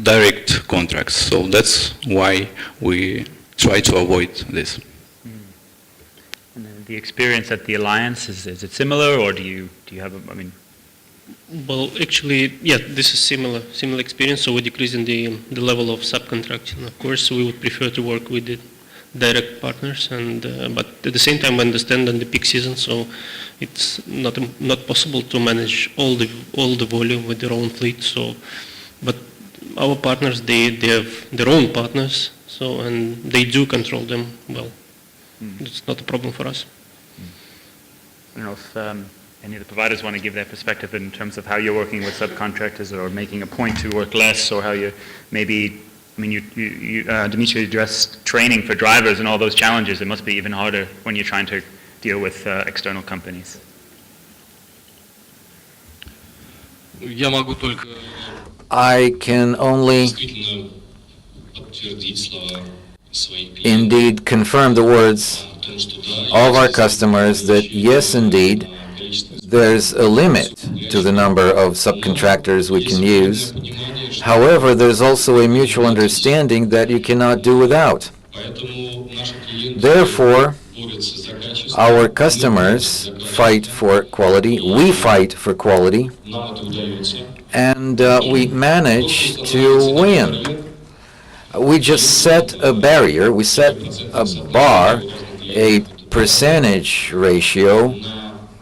direct contracts. So that's why we try to avoid this. And the experience at the Alliance, is it similar, or do you have, Well, actually, yeah, this is similar experience. So we're decreasing the level of subcontracting. Of course, we would prefer to work with the direct partners, and but at the same time, we understand in the peak season, so it's not possible to manage all the volume with their own fleet. So, but our partners, they have their own partners, so and they do control them well. It's not a problem for us. I don't know if any of the providers want to give their perspective in terms of how you're working with subcontractors or making a point to work less, or how you maybe, I mean, you Dimitri addressed training for drivers and all those challenges. It must be even harder when you're trying to deal with external companies. Я могу только I can only действительно подтвердить слова своих клиентов indeed confirm the words о том, что да, of our customers that yes, indeed, there's a limit to the number of subcontractors we can use. However, there's also a mutual understanding that you cannot do without. поэтому наши клиенты Therefore, борются за качество, our customers fight for quality, we fight for quality, нам это удается. and we manage to win. We just set a barrier, we set a bar, a percentage ratio,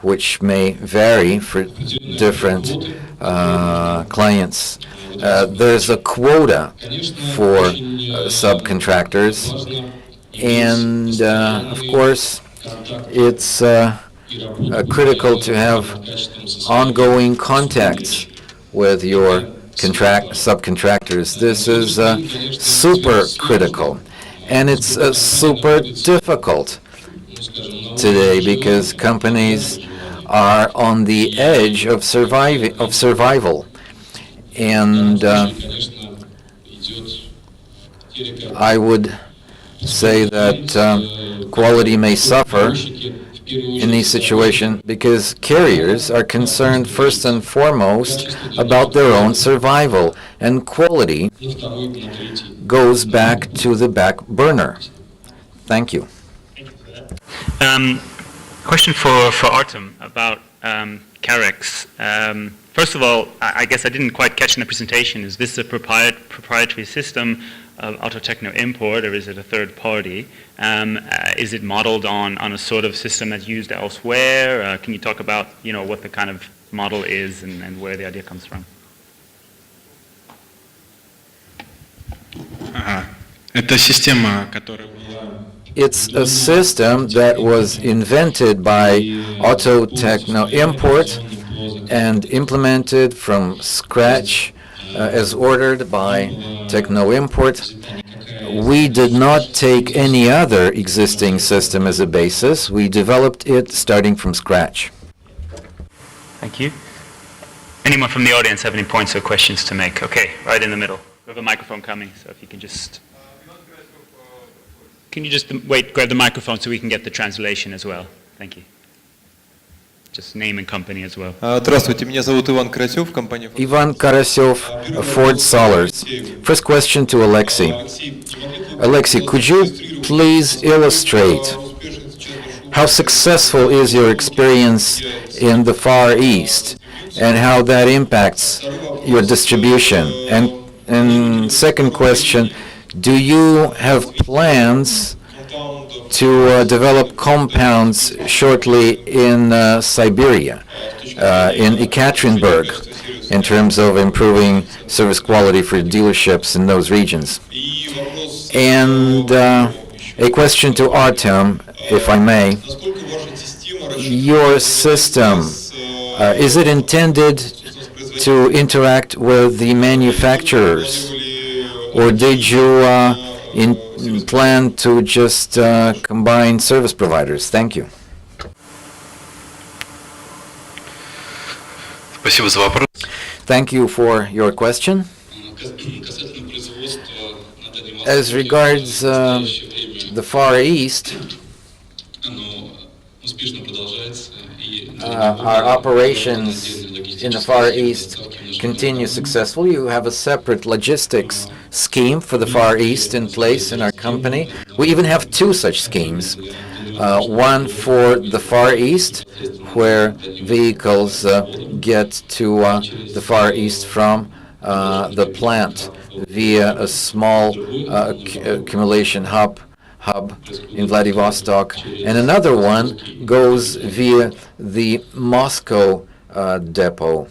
which may vary for different clients. There's a quota for subcontractors, and of course, it's critical to have ongoing contacts with your subcontractors. This is super critical, and it's super difficult today because companies are on the edge of survival. And I would say that quality may suffer in these situations because carriers are concerned first and foremost about their own survival, and quality goes back to the back burner. Thank you. Question for Artem about Carex. First of all, I guess I didn't quite catch in the presentation, is this a proprietary system of Autotechno import, or is it a third party? Is it modeled on a sort of system that's used elsewhere? Can you talk about, what the kind of model is and where the idea comes from? Это система, которая была It's a system that was invented by Autotechno Import and implemented from scratch as ordered by Techno Import. We did not take any other existing system as a basis. We developed it starting from scratch. Thank you. Anyone from the audience have any points or questions to make? Okay, right in the middle. We have a microphone coming, so if you can just... Can you just grab the microphone so we can get the translation as well? Thank you. Just name and company as well. Здравствуйте, меня зовут Иван Карасев, компания Ivan Karasев, Ford Solars. First question to Alexei. Alexei, could you please illustrate how successful is your experience in the Far East and how that impacts your distribution? And second question, do you have plans to develop compounds shortly in Siberia, in Ekaterinburg, in terms of improving service quality for dealerships in those regions? And a question to Artem, if I may. Your system, is it intended to interact with the manufacturers? Or did you plan to just combine service providers? Thank you. Спасибо за вопрос. Thank you for your question. As regards the Far East, our operations in the Far East continue successful. You have a separate logistics scheme for the Far East in place in our company. We even have two such schemes. One for the Far East, where vehicles get to the Far East from the plant via a small accumulation hub in Vladivostok, and another one goes via the Moscow depot.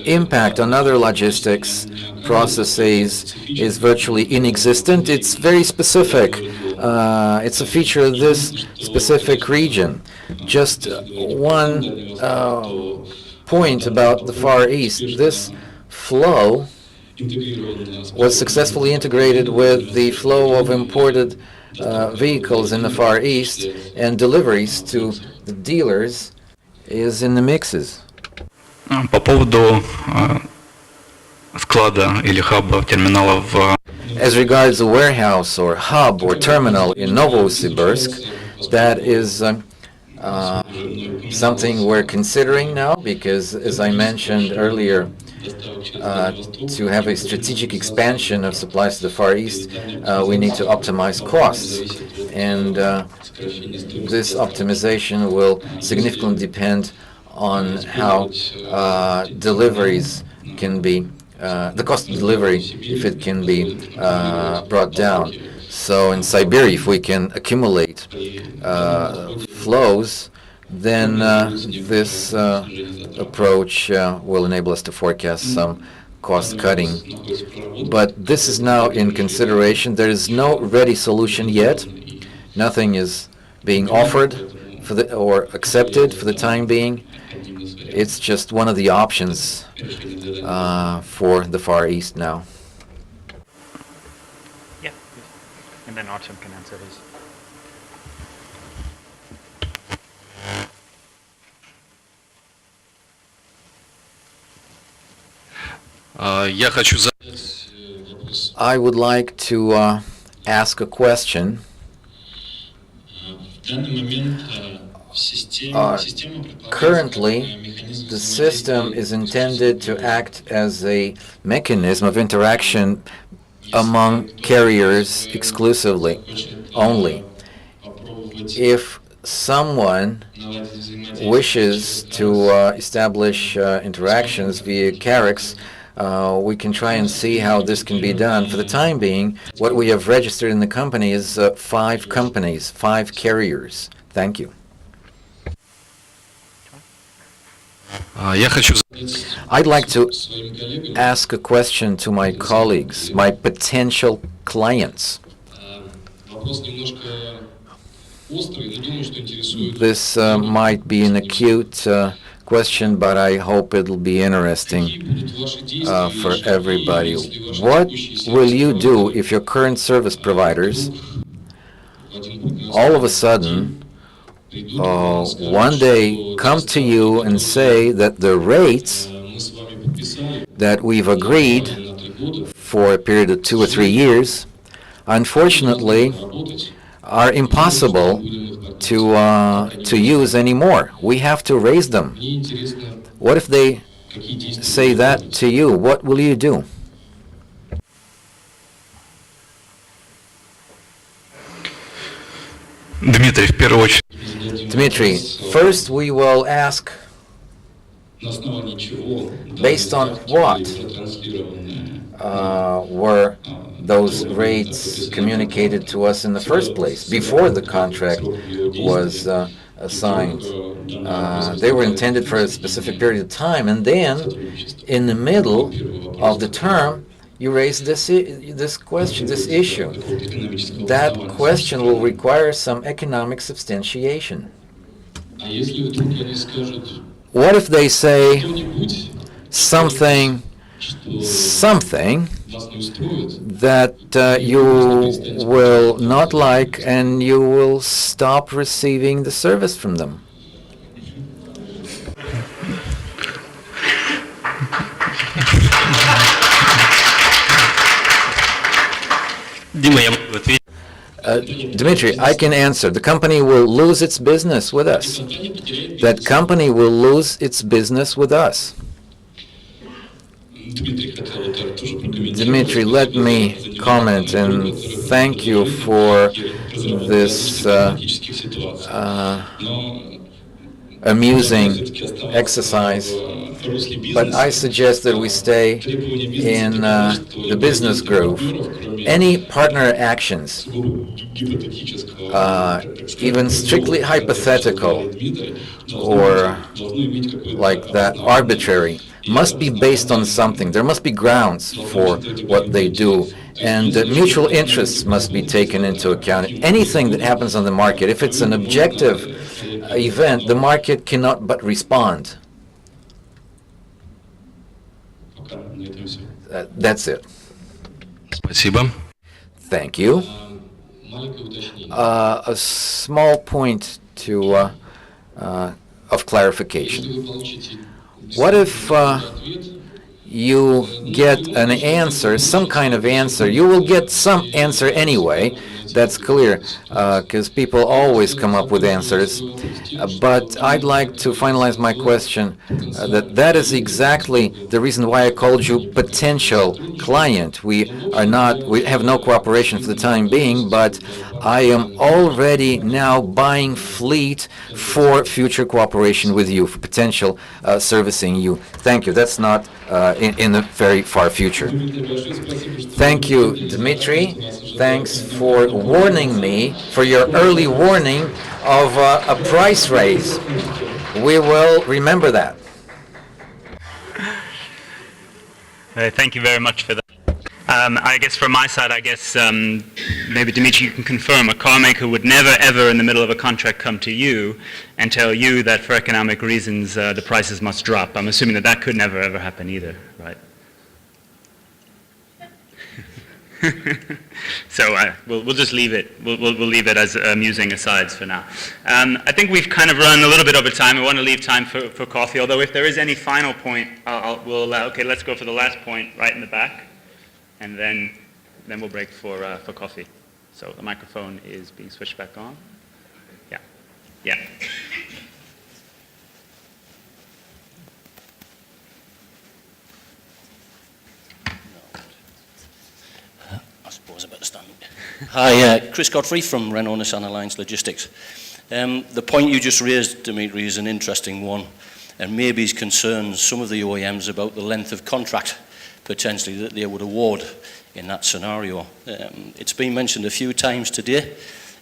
Impact on other logistics processes is virtually inexistent. It's very specific. It's a feature of this specific region. Just one point about the Far East. This flow was successfully integrated with the flow of imported vehicles in the Far East, and deliveries to the dealers is in the mixes. По поводу склада или хаба терминала в... As regards the warehouse or hub or terminal in Novosibirsk, that is something we're considering now because, as I mentioned earlier, to have a strategic expansion of supplies to the Far East, we need to optimize costs. And this optimization will significantly depend on how deliveries can be, the cost of delivery, if it can be brought down. So in Siberia, if we can accumulate flows, then this approach will enable us to forecast some cost cutting. But this is now in consideration. There is no ready solution yet. Nothing is being offered or accepted for the time being. It's just one of the options for the Far East now. Yeah, and then Artem can answer his. Я хочу I would like to ask a question. Currently, the system is intended to act as a mechanism of interaction among carriers exclusively, only. If someone wishes to establish interactions via CAREX, we can try and see how this can be done. For the time being, what we have registered in the company is 5 companies, 5 carriers. Thank you. Я хочу... I'd like to ask a question to my colleagues, my potential clients. This might be an acute question, but I hope it'll be interesting for everybody. What will you do if your current service providers all of a sudden one day come to you and say that the rates that we've agreed for a period of 2 or 3 years, unfortunately, are impossible to use anymore? We have to raise them. What if they say that to you? What will you do? Дмитрий, в первую очередь... Dmitry, first we will ask, based on what were those rates communicated to us in the first place, before the contract was assigned? They were intended for a specific period of time, and then, in the middle of the term, you raised this question, this issue. That question will require some economic substantiation. What if they say something that you will not like, and you will stop receiving the service from them? Dmitry, I can answer. The company will lose its business with us. That company will lose its business with us. Дмитрий хотел это тоже прокомментировать. Dmitry, let me comment and thank you for this amusing exercise, but I suggest that we stay in the business groove. Any partner actions, even strictly hypothetical or like that arbitrary, must be based on something. There must be grounds for what they do, and mutual interests must be taken into account. Anything that happens on the market, if it's an objective event, the market cannot but respond. Пока на этом все. That's it. Спасибо. Thank you. Маленькое уточнение. A small point of clarification. Если вы получите What if ответ, you get an answer, some kind of answer? You will get some answer anyway. That's clear, because people always come up with answers. But I'd like to finalize my question that is exactly the reason why I called you potential client. We have no cooperation for the time being, but I am already now buying fleet for future cooperation with you, for potential servicing you. Thank you. That's not in the very far future. Thank you, Dmitry. Thanks for warning me, for your early warning of a price raise. We will remember that. Thank you very much for that. I guess from my side, maybe Dimitri, you can confirm a car maker would never ever in the middle of a contract come to you and tell you that for economic reasons the prices must drop. I'm assuming that could never ever happen either, right? So we'll just leave it. We'll leave it as amusing asides for now. I think we've kind of run a little bit over time. We want to leave time for coffee. Although if there is any final point, we'll allow. Okay, let's go for the last point right in the back, and then we'll break for coffee. So the microphone is being switched back on. Yeah. I suppose I better stand up. Hi, Chris Godfrey from Renault Nissan Alliance Logistics. The point you just raised, Dimitri, is an interesting one, and maybe concerns some of the OEMs about the length of contract potentially that they would award in that scenario. It's been mentioned a few times today,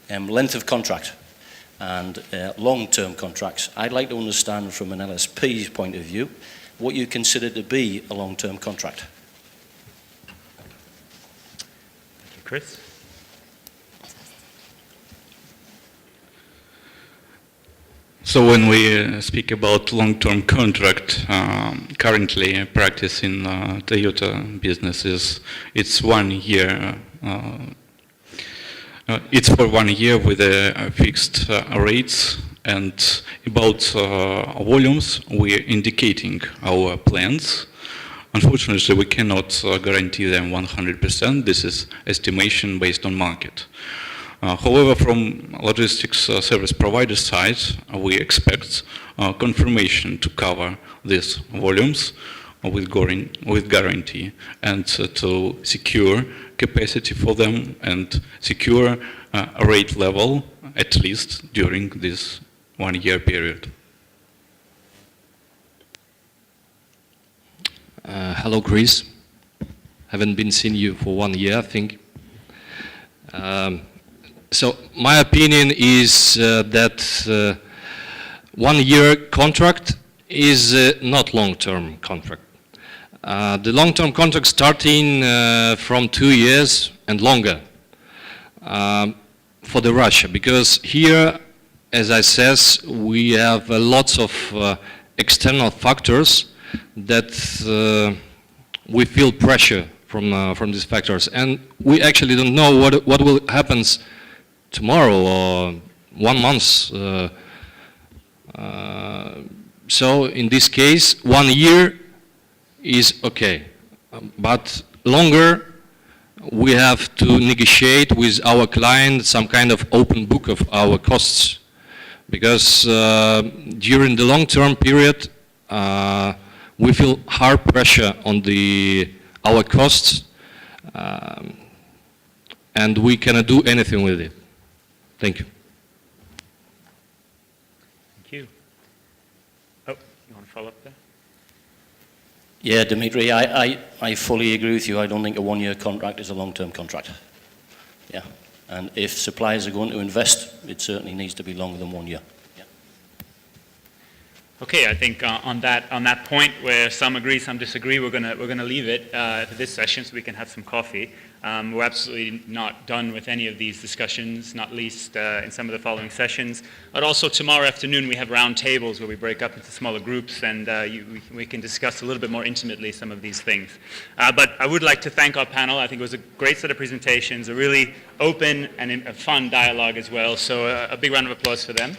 length of contract and long-term contracts. I'd like to understand from an LSP's point of view what you consider to be a long-term contract. Chris? So when we speak about long-term contract, currently practice in Toyota businesses, it's 1 year. It's for 1 year with fixed rates, and about volumes we're indicating our plans. Unfortunately, we cannot guarantee them 100%. This is estimation based on market. However, from logistics service provider side, we expect confirmation to cover these volumes with guarantee and to secure capacity for them and secure a rate level at least during this 1 year period. Hello, Chris. Haven't been seeing you for 1 year, I think. So my opinion is that 1 year contract is not long-term contract. The long-term contract starting from 2 years and longer for the Russia, because here, as I says, we have lots of external factors that we feel pressure from these factors, and we actually don't know what will happen tomorrow or 1 month. So in this case, 1 year is okay, but longer we have to negotiate with our client some kind of open book of our costs, because during the long-term period we feel hard pressure on our costs, and we cannot do anything with it. Thank you. Thank you. Oh, you want to follow up there? Yeah, Dimitri, I fully agree with you. I don't think a one-year contract is a long-term contract. Yeah, and if suppliers are going to invest, it certainly needs to be longer than 1 year. Yeah. Okay, I think on that point where some agree, some disagree, we're gonna leave it for this session so we can have some coffee. We're absolutely not done with any of these discussions, not least in some of the following sessions. But also tomorrow afternoon we have round tables where we break up into smaller groups and we can discuss a little bit more intimately some of these things. But I would like to thank our panel. I think it was a great set of presentations, a really open and a fun dialogue as well. So a big round of applause for them.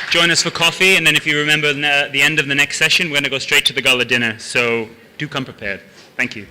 Join us for coffee, and then if you remember the end of the next session, we're going to go straight to the gala dinner. So do come prepared. Thank you.